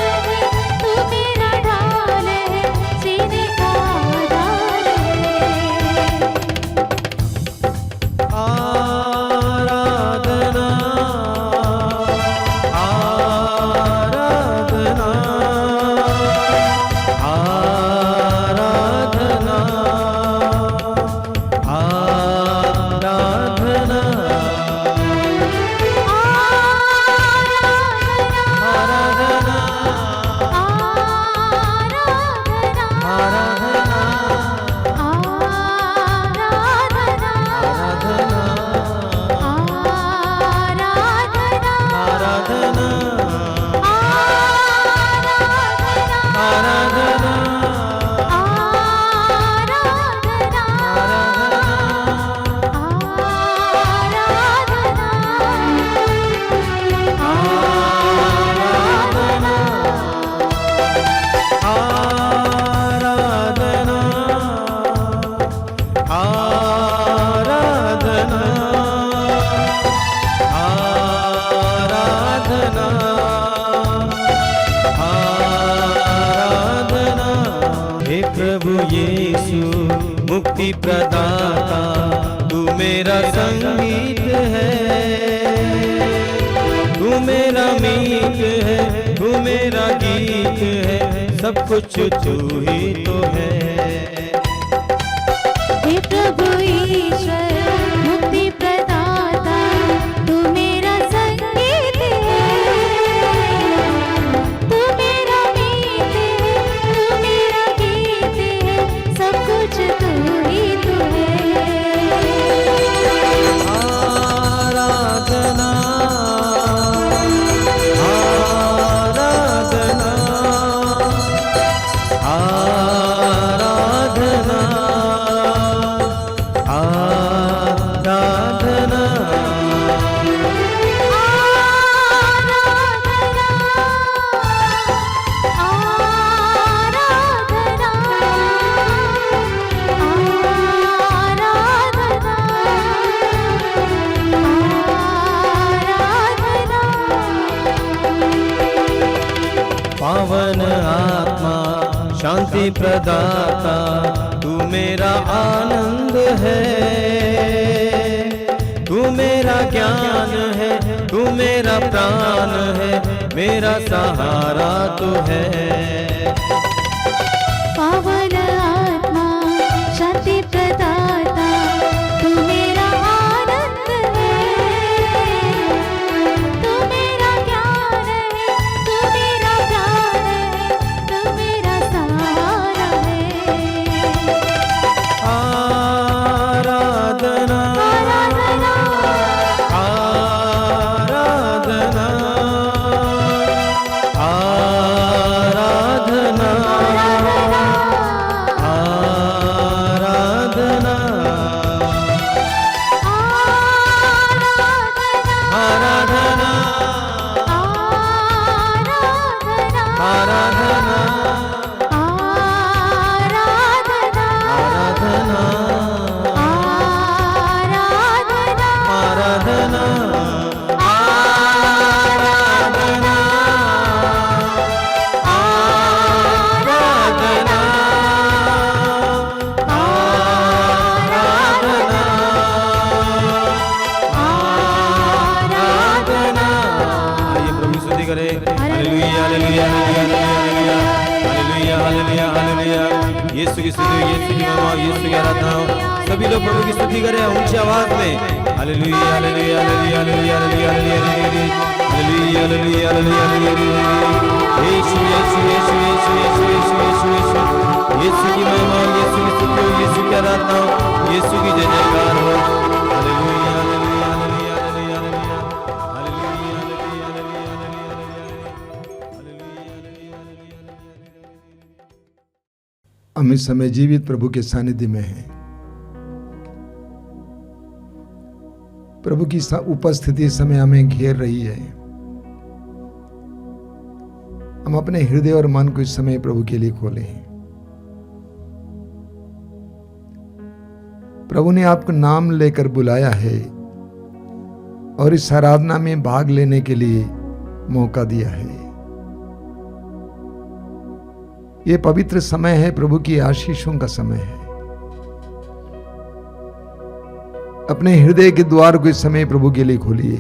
मुक्ति प्रदाता तू मेरा संगीत है, तू मेरा मीत है, तू मेरा गीत है, सब कुछ तू ही तो है। हे प्रभु ईश्वर मुक्ति प्रदाता तू मेरा संगीत है, तू मेरा मीत है, तू मेरा गीत है, सब कुछ तू ही तू है। आराधना आराधना आराधना आराधना पावन आत्मा शांति प्रदाता तू मेरा आनंद है, तू मेरा ज्ञान है, तू मेरा प्राण है, मेरा सहारा तू है। पावन आत्मा शांति प्रदाता तू मेरा आनंद है, तू मेरा ज्ञान है, तू मेरा प्राण है, तू मेरा सहारा है। आराधना आराधना आराधना आराधना आराधना आराधना आराधना आराधना आराधना आराधना आराधना आराधना आराधना। आइए प्रभु की स्तुति करें। Hallelujah hallelujah hallelujah hallelujah hallelujah. यीशु की स्तुति, यीशु की महिमा, यीशु की आराधना। सभी लोग प्रभु की स्तुति करें ऊंची आवाज में। Hallelujah hallelujah hallelujah hallelujah hallelujah hallelujah hallelujah hallelujah. यीशु यीशु यीशु यीशु यीशु यीशु यीशु यीशु। यीशु की महिमा, यीशु की स्तुति, यीशु की आराधना, यीशु की जय जयकार हो। Hallelujah hallelujah hallelujah hallelujah hallelujah hallelujah hallelujah. हम इस समय जीवित प्रभु के सानिध्य में हैं। प्रभु की उपस्थिति इस समय हमें घेर रही है। हम अपने हृदय और मन को इस समय प्रभु के लिए खोले हैं। प्रभु ने आपको नाम लेकर बुलाया है और इस आराधना में भाग लेने के लिए मौका दिया है। यह पवित्र समय है, प्रभु की आशीषों का समय है। अपने हृदय के द्वार को इस समय प्रभु के लिए खोलिए।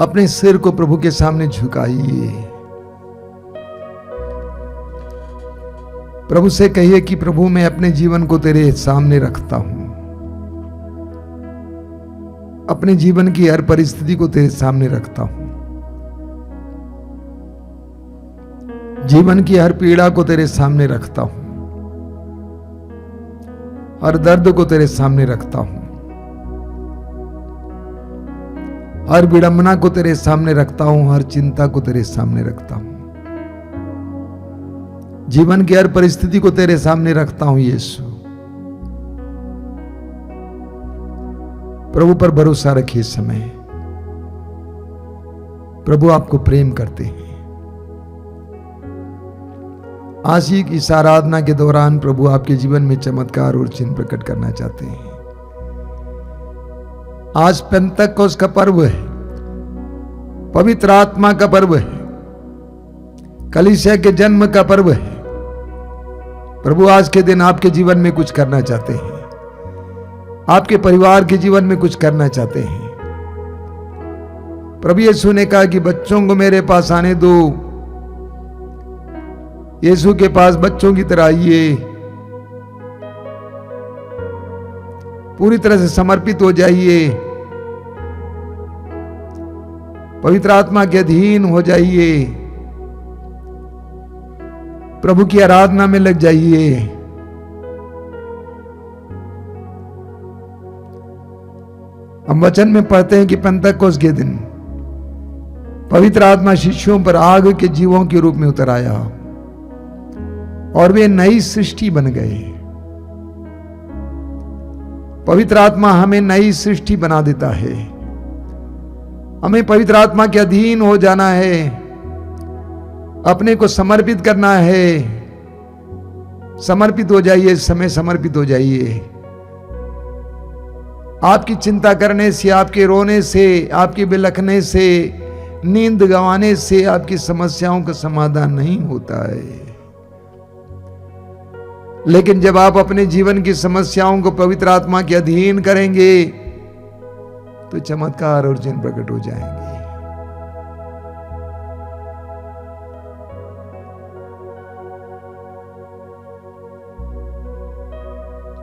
अपने सिर को प्रभु के सामने झुकाइए। प्रभु से कहिए कि प्रभु मैं अपने जीवन को तेरे सामने रखता हूं। अपने जीवन की हर परिस्थिति को तेरे सामने रखता हूं। जीवन की हर पीड़ा को तेरे सामने रखता हूं। हर दर्द को तेरे सामने रखता हूं। हर विडंबना को तेरे सामने रखता हूं। हर चिंता को तेरे सामने रखता हूं। जीवन की हर परिस्थिति को तेरे सामने रखता हूं। यीशु, प्रभु पर भरोसा रखिए। इस समय प्रभु आपको प्रेम करते हैं। आज ही इस आराधना के दौरान प्रभु आपके जीवन में चमत्कार और चिन्ह प्रकट करना चाहते हैं। आज पेंतकोस्त का पर्व है, पवित्र आत्मा का पर्व है, कलीसिया के जन्म का पर्व है। प्रभु आज के दिन आपके जीवन में कुछ करना चाहते हैं, आपके परिवार के जीवन में कुछ करना चाहते हैं। प्रभु यीशु ने कहा कि बच्चों को मेरे पास आने दो। यीशु के पास बच्चों की तरह आइए, पूरी तरह से समर्पित हो जाइए, पवित्र आत्मा के अधीन हो जाइए, प्रभु की आराधना में लग जाइए। हम वचन में पढ़ते हैं कि पेंतकोस्त के दिन पवित्र आत्मा शिष्यों पर आग के जीवों के रूप में उतर आया और वे नई सृष्टि बन गए। पवित्र आत्मा हमें नई सृष्टि बना देता है। हमें पवित्र आत्मा के अधीन हो जाना है, अपने को समर्पित करना है। समर्पित हो जाइए, समय समर्पित हो जाइए। आपकी चिंता करने से, आपके रोने से, आपके बिलखने से, नींद गंवाने से आपकी समस्याओं का समाधान नहीं होता है। लेकिन जब आप अपने जीवन की समस्याओं को पवित्र आत्मा के अधीन करेंगे तो चमत्कार और चिन्ह प्रकट हो जाएंगे।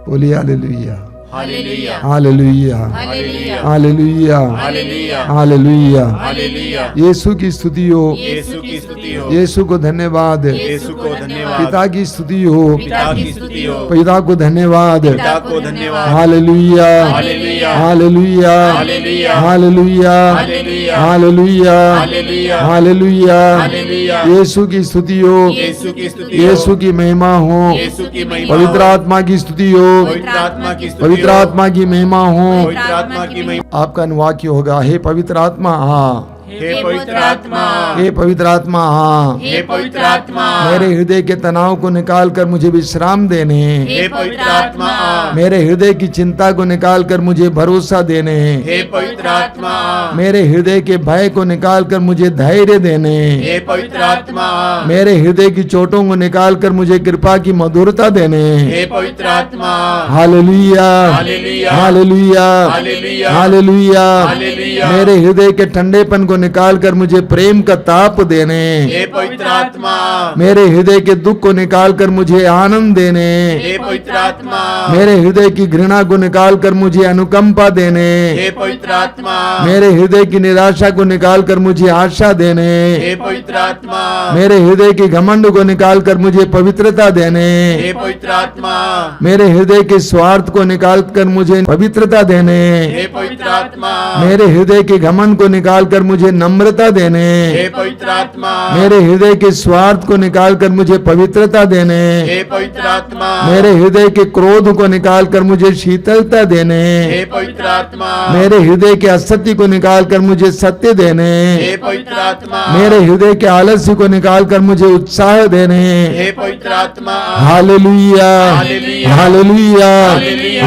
बोलिए hallelujah, hallelujah, hallelujah, hallelujah, hallelujah, hallelujah, hallelujah. Hallelujah. यीशु की स्तुति हो, यीशु की स्तुति हो, यीशु को धन्यवाद, यीशु को धन्यवाद, पिता की स्तुति हो, पिता की स्तुति हो, पिता को धन्यवाद। पिता को धन्यवाद। Hallelujah, hallelujah, hallelujah, hallelujah, hallelujah, hallelujah, hallelujah, hallelujah, hallelujah. Hallelujah. यीशु की स्तुति हो, यीशु की स्तुति हो, यीशु की महिमा हो, यीशु की महिमा हो, पवित्र आत्मा की स्तुति हो, पवित्र आत्मा की स्तुति पवित्र हो, आत्मा की महिमा हो। पवित्र आत्मा की महिमा। आपका अनुवाक्य होगा, हे पवित्र आत्मा हाँ, हे पवित्र आत्मा, हे पवित्र आत्मा हाँ, हे पवित्र आत्मा, मेरे हृदय के तनाव को निकाल कर मुझे विश्राम देने, हे पवित्र आत्मा, मेरे हृदय की चिंता को निकाल कर मुझे भरोसा देने, हे पवित्र आत्मा, मेरे हृदय के भय को निकाल कर मुझे धैर्य देने, हे पवित्र आत्मा, मेरे हृदय की चोटों को निकाल कर मुझे कृपा की मधुरता देने। हे पवित्र आत्मा। Hallelujah, hallelujah, hallelujah, hallelujah, hallelujah. Hallelujah. मेरे हृदय के ठंडेपन को निकाल कर मुझे प्रेम का ताप देने, हे पवित्र आत्मा, मेरे हृदय के दुख को निकाल कर मुझे आनंद देने, हे पवित्र आत्मा, मेरे हृदय की घृणा को निकाल कर मुझे अनुकंपा देने, हे पवित्र आत्मा, मेरे हृदय की निराशा को निकाल कर मुझे आशा देने, हे पवित्र आत्मा, मेरे हृदय के घमंड को निकाल कर मुझे पवित्रता देने, हे पवित्र आत्मा, मेरे हृदय के स्वार्थ को निकाल कर मुझे पवित्रता देने, हे पवित्र आत्मा, मेरे हृदय के घमंड को निकाल कर मुझे नम्रता देने, हे पवित्र आत्मा, मेरे हृदय के स्वार्थ को निकाल कर मुझे पवित्रता देने, हे पवित्र आत्मा, मेरे हृदय के क्रोध को निकाल कर मुझे शीतलता देने, हे पवित्र आत्मा, मेरे हृदय के असत्य को निकाल कर मुझे सत्य देने, हे पवित्र आत्मा, मेरे हृदय के आलस्य को निकाल कर मुझे उत्साह देने। हे पवित्र आत्मा। Hallelujah, hallelujah, hallelujah,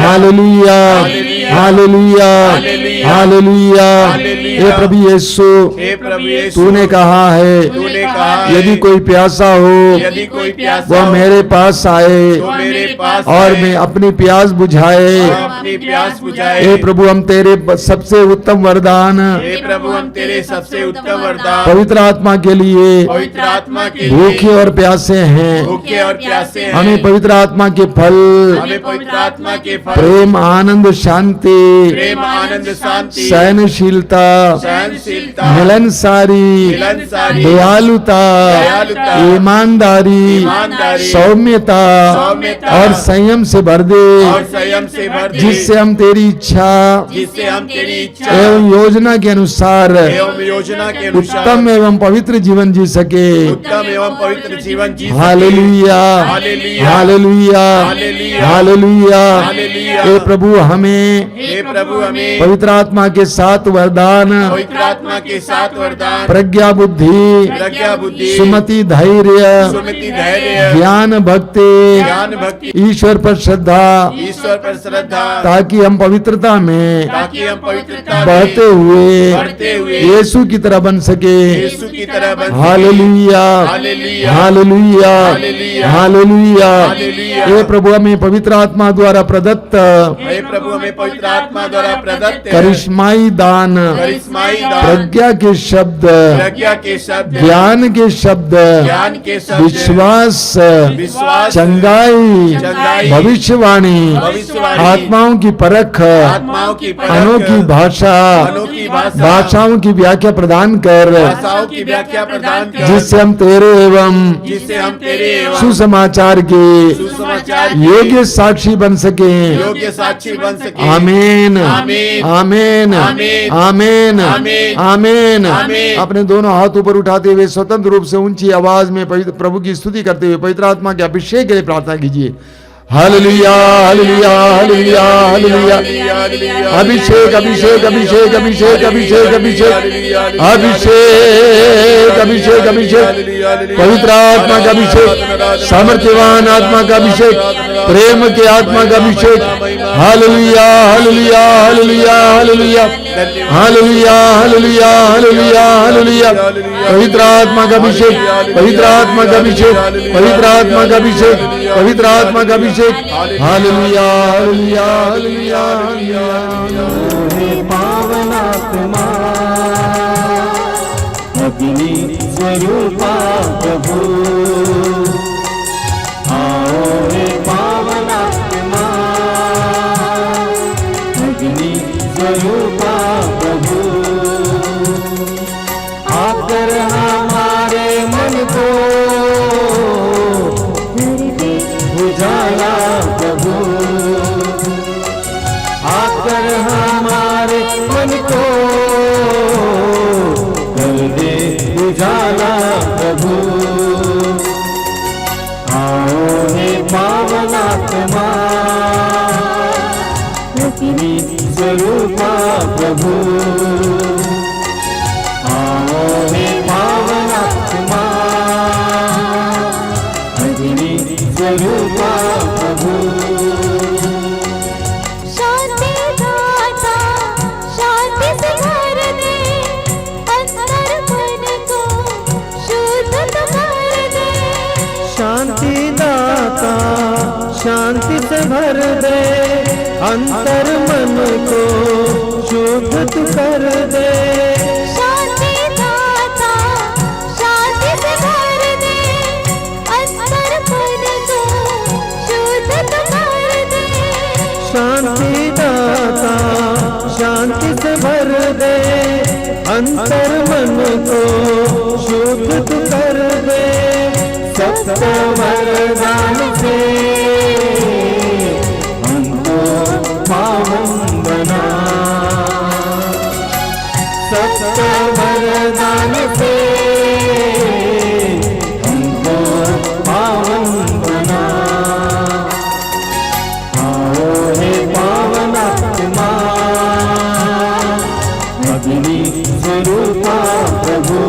hallelujah, hallelujah, hallelujah, hallelujah, hallelujah. Hallelujah. हे प्रभु यीशु, हे प्रभु यीशु, तूने कहा है तूने कहा है, यदि कोई प्यासा हो यदि कोई प्यासा वह हो, मेरे पास आए तो मेरे पास और आए, मैं अपनी प्यास बुझाए। और अपनी प्यास बुझाए। हे प्रभु, हम तेरे सबसे उत्तम वरदान हे प्रभु, हम तेरे सबसे उत्तम वरदान पवित्र आत्मा के लिए पवित्र आत्मा के भूखे लिए और प्यासे हैं। भूखे और प्यासे हैं। हमें पवित्र आत्मा के फल हमें पवित्र आत्मा के फल प्रेम, आनंद, शांति, प्रेम, आनंद, शांति, सहनशीलता, सहनशीलता, मिलनसारी, मिलनसारी, दयालुता, दयालुता, ईमानदारी, ईमानदारी, सौम्यता सौम्यता और संयम से भर दे, और संयम से भर दे, जिससे हम तेरी इच्छा जिससे हम तेरी इच्छा एवं योजना के अनुसार एवं योजना के अनुसार उत्तम एवं पवित्र जीवन जी सके। उत्तम एवं पवित्र जीवन जी सके। Hallelujah, hallelujah, hallelujah, hallelujah, hallelujah. Hallelujah. हे प्रभु, हमें हे प्रभु हमें पवित्र आत्मा के 7 वरदान, पवित्र आत्मा के 7 वरदान, प्रज्ञा बुद्धि, प्रज्ञा बुद्धि, सुमति धैर्य, सुमति धैर्य, ज्ञान भक्ति, ज्ञान भक्ति, ईश्वर पर श्रद्धा, ईश्वर पर श्रद्धा, ताकि हम पवित्रता में ताकि हम पवित्रता बढ़ते बढ़ते हुए यीशु की तरह बन सके। यीशु की तरह बन सके। Hallelujah, hallelujah, hallelujah, hallelujah, hallelujah. Hallelujah. हे प्रभु हमें पवित्र आत्मा द्वारा प्रदत्त हे प्रभु हमें पवित्र आत्मा द्वारा प्रदत्त करिश्माई दान, करिश्माई दान, प्रज्ञा के शब्द, प्रज्ञा के शब्द, ज्ञान के शब्द, ज्ञान के शब्द, विश्वास, विश्वास, चंगाई, चंगाई, भविष्यवाणी, भविष्यवाणी, आत्माओं की परख, आत्माओं की परख, अनोखी भाषा, अनोखी भाषा, भाषाओं की व्याख्या प्रदान कर, भाषाओं की व्याख्या प्रदान कर, जिससे हम तेरे एवं जिससे हम तेरे एवं सुसमाचार के सुसमाचार के योग्य साक्षी बन सके। योग्य साक्षी बन सके। आमीन, आमीन, आमीन, आमीन, आमीन, आमीन, आमीन। आमीन। अपने दोनों हाथ ऊपर उठाते हुए स्वतंत्र रूप से ऊंची आवाज में प्रभु की स्तुति करते हुए पवित्र आत्मा के अभिषेक के लिए प्रार्थना कीजिए। Hallelujah, hallelujah, hallelujah, hallelujah. अभिषेक, अभिषेक, अभिषेक, अभिषेक, अभिषेक, अभिषेक, अभिषेक, अभिषेक, अभिषेक, पवित्र आत्मा का अभिषेक, सामर्थ्यवान आत्मा का अभिषेक, प्रेम के आत्मा का अभिषेक। Hallelujah, hallelujah, hallelujah, hallelujah, hallelujah, hallelujah, hallelujah, hallelujah. पवित्र आत्मा का अभिषेक, पवित्र आत्मा का अभिषेक, पवित्र आत्मा का अभिषेक, पवित्र आत्मा का अभिषेक। Hallelujah, hallelujah, hallelujah, hallelujah. पावन आत्मा अग्नि स्वरूपा प्रभु, आओ हे पावन आत्मा अग्नि स्वरूपा प्रभु, आकर हमारे मन को उजाला प्रभु, आकर हमारे मन को कर दे उजाला प्रभु, आओ हे पावन आत्मा अग्नि स्वरूपा प्रभु, आओ हे पावन आत्मा अग्नि स्वरूपा प्रभु। शांति दाता, शांति से भर दे, अंतर मन को शुद्ध तू कर दे। शांति दाता, शांति से भर दे, अंतर मन को शुद्ध तू कर दे। शांति दाता, शांति से भर दे, अंतर मन को शुद्ध तू कर दे। शांति दाता, शांति से भर दे, अंतर मन को शुद्ध तू कर दे। सत्य वरदान से हमको पावन बना, सत्य वरदान से हमको पावन बना, आओ हे पावन आत्मा अग्नि स्वरूपा प्रभु,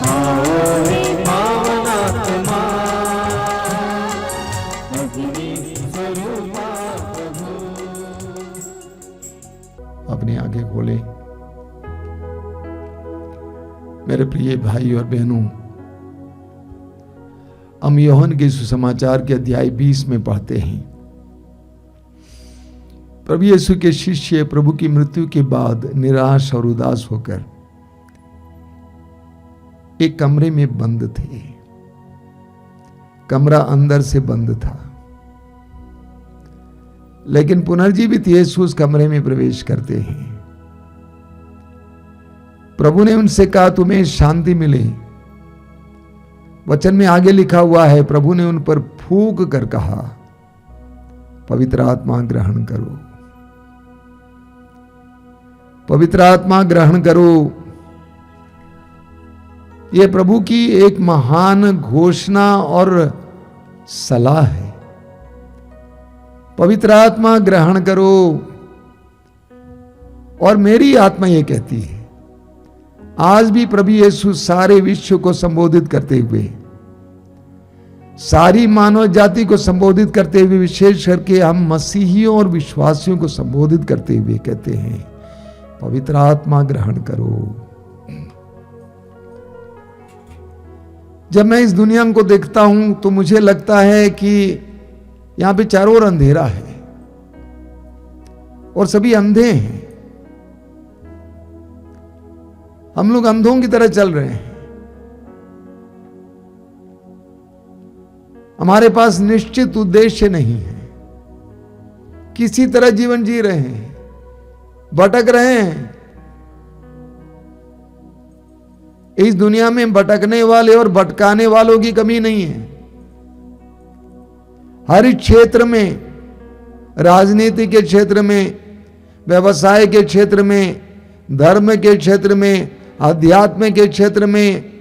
आओ हे पावन आत्मा अग्नि स्वरूपा प्रभु। अपनी आंखें खोले। मेरे प्रिय भाई और बहनों, हम यूहन्ना के सुसमाचार के अध्याय 20 में पढ़ते हैं। प्रभु यीशु के शिष्य प्रभु की मृत्यु के बाद निराश और उदास होकर एक कमरे में बंद थे। कमरा अंदर से बंद था, लेकिन पुनर्जीवित यीशु उस कमरे में प्रवेश करते हैं। प्रभु ने उनसे कहा, तुम्हें शांति मिले। वचन में आगे लिखा हुआ है, प्रभु ने उन पर फूंक कर कहा, पवित्र आत्मा ग्रहण करो, पवित्र आत्मा ग्रहण करो। यह प्रभु की एक महान घोषणा और सलाह है। पवित्र आत्मा ग्रहण करो। और मेरी आत्मा ये कहती है, आज भी प्रभु यीशु सारे विश्व को संबोधित करते हुए, सारी मानव जाति को संबोधित करते हुए, विशेष करके हम मसीहियों और विश्वासियों को संबोधित करते हुए कहते हैं, पवित्र आत्मा ग्रहण करो। जब मैं इस दुनिया को देखता हूं तो मुझे लगता है कि यहां पे चारों ओर अंधेरा है और सभी अंधे हैं। हम लोग अंधों की तरह चल रहे हैं। हमारे पास निश्चित उद्देश्य नहीं है, किसी तरह जीवन जी रहे हैं, भटक रहे हैं। इस दुनिया में भटकने वाले और भटकाने वालों की कमी नहीं है। हर क्षेत्र में, राजनीति के क्षेत्र में, व्यवसाय के क्षेत्र में, धर्म के क्षेत्र में, अध्यात्म के क्षेत्र में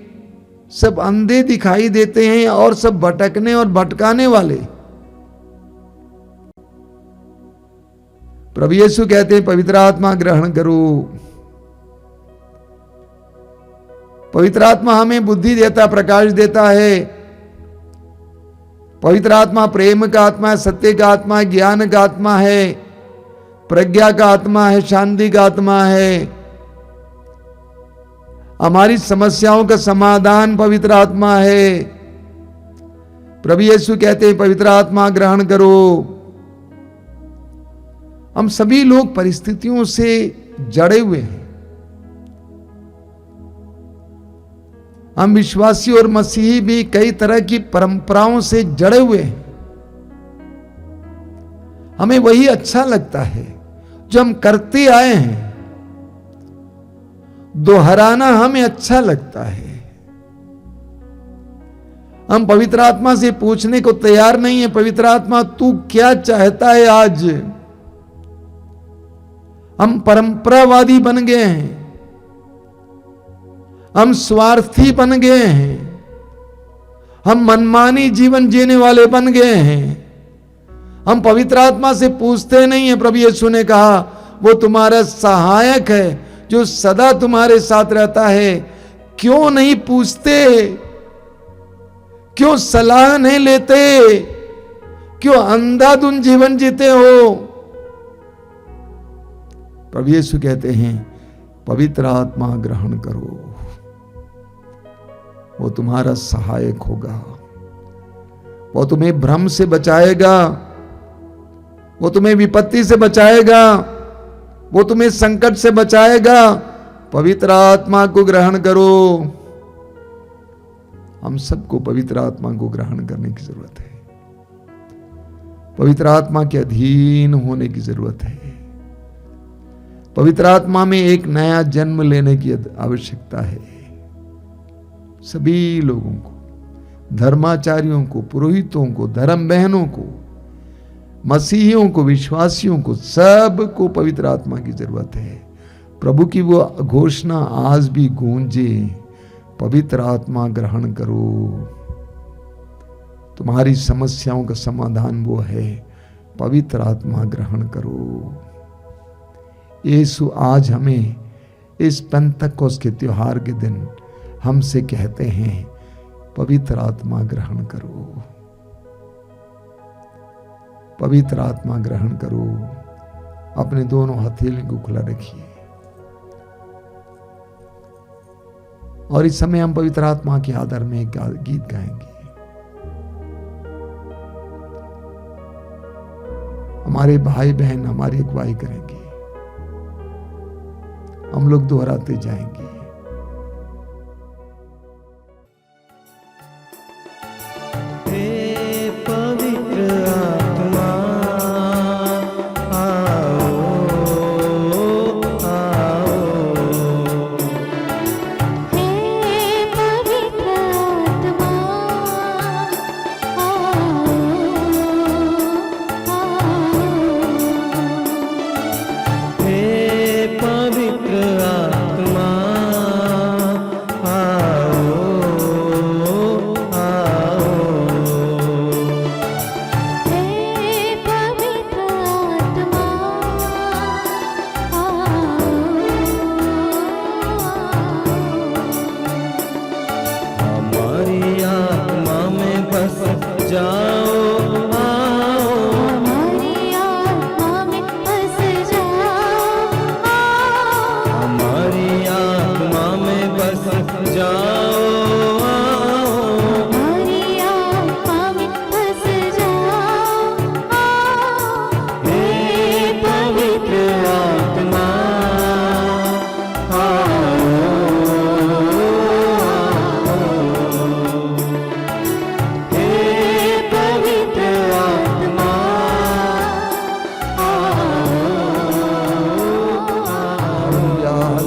सब अंधे दिखाई देते हैं और सब भटकने और भटकाने वाले। प्रभु यीशु कहते हैं, पवित्र आत्मा ग्रहण करो। पवित्र आत्मा हमें बुद्धि देता, प्रकाश देता है। पवित्र आत्मा प्रेम का आत्मा है, सत्य का आत्मा है, ज्ञान का आत्मा है, प्रज्ञा का आत्मा है, शांति का आत्मा है। हमारी समस्याओं का समाधान पवित्र आत्मा है। प्रभु यीशु कहते हैं, पवित्र आत्मा ग्रहण करो। हम सभी लोग परिस्थितियों से जड़े हुए हैं। हम विश्वासी और मसीही भी कई तरह की परंपराओं से जड़े हुए हैं। हमें वही अच्छा लगता है जो हम करते आए हैं। दोहराना हमें अच्छा लगता है। हम पवित्र आत्मा से पूछने को तैयार नहीं है, पवित्र आत्मा तू क्या चाहता है आज? हम परंपरावादी बन गए हैं, हम स्वार्थी बन गए हैं, हम मनमानी जीवन जीने वाले बन गए हैं। हम पवित्र आत्मा से पूछते नहीं है। प्रभु यीशु ने कहा, वो तुम्हारा सहायक है जो सदा तुम्हारे साथ रहता है। क्यों नहीं पूछते? क्यों सलाह नहीं लेते? क्यों अंधाधुंध जीवन जीते हो? प्रभु यीशु कहते हैं, पवित्र आत्मा ग्रहण करो, वो तुम्हारा सहायक होगा। वो तुम्हें भ्रम से बचाएगा, वो तुम्हें विपत्ति से बचाएगा, वो तुम्हें संकट से बचाएगा। पवित्र आत्मा को ग्रहण करो। हम सबको पवित्र आत्मा को ग्रहण करने की जरूरत है। पवित्र आत्मा के अधीन होने की जरूरत है। पवित्र आत्मा में एक नया जन्म लेने की आवश्यकता है। सभी लोगों को, धर्माचार्यों को, पुरोहितों को, धर्म बहनों को, मसीहियों को, विश्वासियों को, सबको पवित्र आत्मा की जरूरत है। प्रभु की वो घोषणा आज भी गूंजे, पवित्र आत्मा ग्रहण करो। तुम्हारी समस्याओं का समाधान वो है, पवित्र आत्मा ग्रहण करो। यीशु आज हमें इस पेंतकोस्त के त्योहार के दिन हमसे कहते हैं, पवित्र आत्मा ग्रहण करो, पवित्र आत्मा ग्रहण करो। अपने दोनों हथेली को खुला रखिए और इस समय हम पवित्र आत्मा के आदर में एक गीत गाएंगे। हमारे भाई बहन हमारी अगुवाई करेंगे, हम लोग दोहराते जाएंगे। पवित्र आत्मा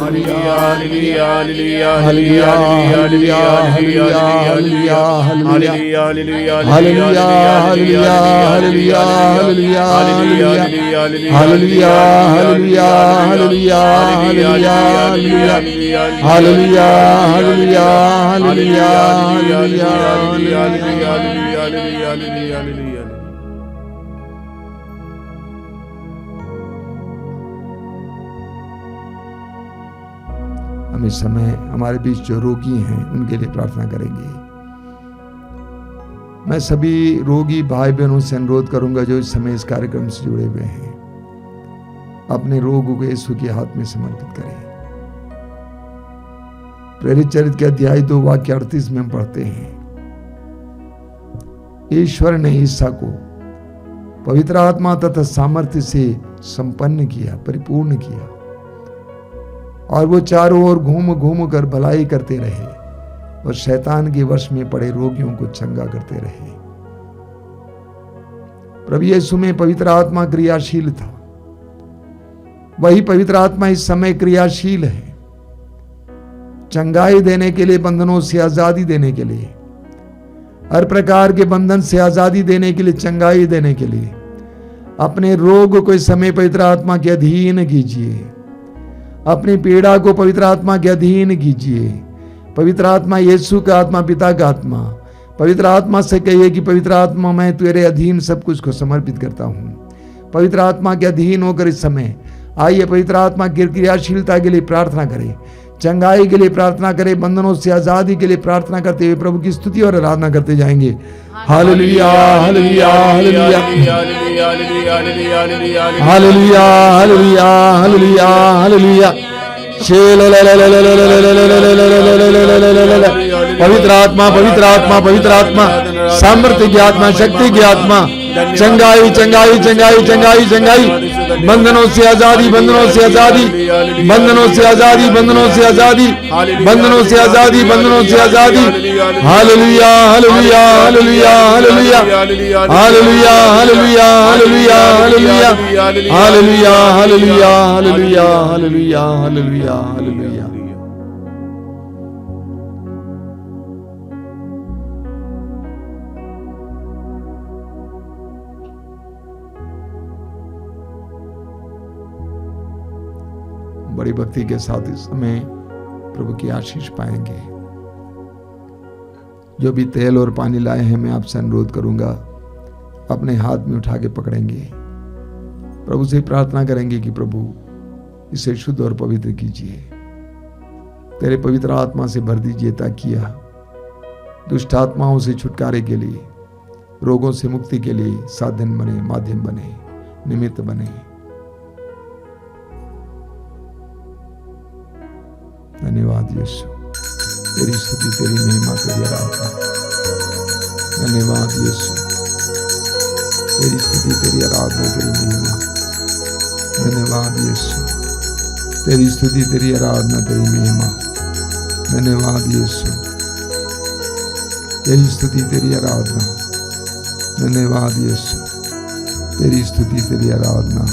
hallelujah hallelujah hallelujah hallelujah hallelujah hallelujah hallelujah hallelujah hallelujah hallelujah hallelujah hallelujah hallelujah hallelujah hallelujah hallelujah. हम इस समय हमारे बीच जो रोगी हैं उनके लिए प्रार्थना करेंगे। मैं सभी रोगी भाई बहनों से अनुरोध करूंगा जो इस समय इस कार्यक्रम से जुड़े हुए हैं, अपने रोग को यीशु के हाथ में समर्पित करें। प्रेरित चरित्र के अध्याय 2 वाक्य 38 में हम पढ़ते हैं, ईश्वर ने ईसा को पवित्र आत्मा तथा सामर्थ्य से संपन्न किया, परिपूर्ण किया, और वो चारों ओर घूम घूम कर भलाई करते रहे और शैतान के वश में पड़े रोगियों को चंगा करते रहे। प्रभु यीशु में पवित्र आत्मा क्रियाशील था, वही पवित्र आत्मा इस समय क्रियाशील है, चंगाई देने के लिए, बंधनों से आजादी देने के लिए, हर प्रकार के बंधन से आजादी देने के लिए, चंगाई देने के लिए। अपने रोग को इस समय पवित्र आत्मा के अधीन कीजिए, अपनी पीड़ा को पवित्र आत्मा के अधीन कीजिए। पवित्र आत्मा यीशु का आत्मा, पिता का आत्मा, पवित्र आत्मा से कहिए कि पवित्र आत्मा मैं तेरे अधीन सब कुछ को समर्पित करता हूँ। पवित्र आत्मा के अधीन होकर इस समय आइए पवित्र आत्मा की क्रियाशीलता के लिए प्रार्थना करें, चंगाई के लिए प्रार्थना करें, बंधनों से आजादी के लिए प्रार्थना करते हुए प्रभु की स्तुति और आराधना करते जाएंगे। Hallelujah hallelujah hallelujah hallelujah hallelujah hallelujah hallelujah. पवित्र आत्मा पवित्र आत्मा पवित्र आत्मा, सामर्थ्य की आत्मा, शक्ति की आत्मा, चंगाई चंगाई चंगाई चंगाई चंगाई, बंधनों से आजादी, बंधनों से आजादी, बंधनों से आजादी, बंधनों से आजादी, बंधनों से आजादी, बंधनों से आजादी। Hallelujah hallelujah hallelujah hallelujah hallelujah hallelujah hallelujah hallelujah hallelujah hallelujah hallelujah hallelujah hallelujah hallelujah. बड़ी भक्ति के साथ इस समय प्रभु की आशीष पाएंगे। जो भी तेल और पानी लाए हैं मैं आपसे अनुरोध करूंगा, अपने हाथ में उठा के पकड़ेंगे, प्रभु से प्रार्थना करेंगे कि प्रभु इसे शुद्ध और पवित्र कीजिए, तेरे पवित्र आत्मा से भर दीजिए, ताकि यह दुष्ट आत्माओं से छुटकारे के लिए, रोगों से मुक्ति के लिए साधन बने, माध्यम बने, निमित्त बने। धन्यवाद यीशु, तेरी स्तुति, तेरी महिमा, तेरी आराधना। धन्यवाद यीशु, तेरी स्तुति, तेरी आराधना, तेरी महिमा। धन्यवाद यीशु, तेरी स्तुति, तेरी आराधना, तेरी महिमा। धन्यवाद यीशु, तेरी स्तुति, तेरी आराधना। धन्यवाद यीशु, तेरी स्तुति, तेरी आराधना।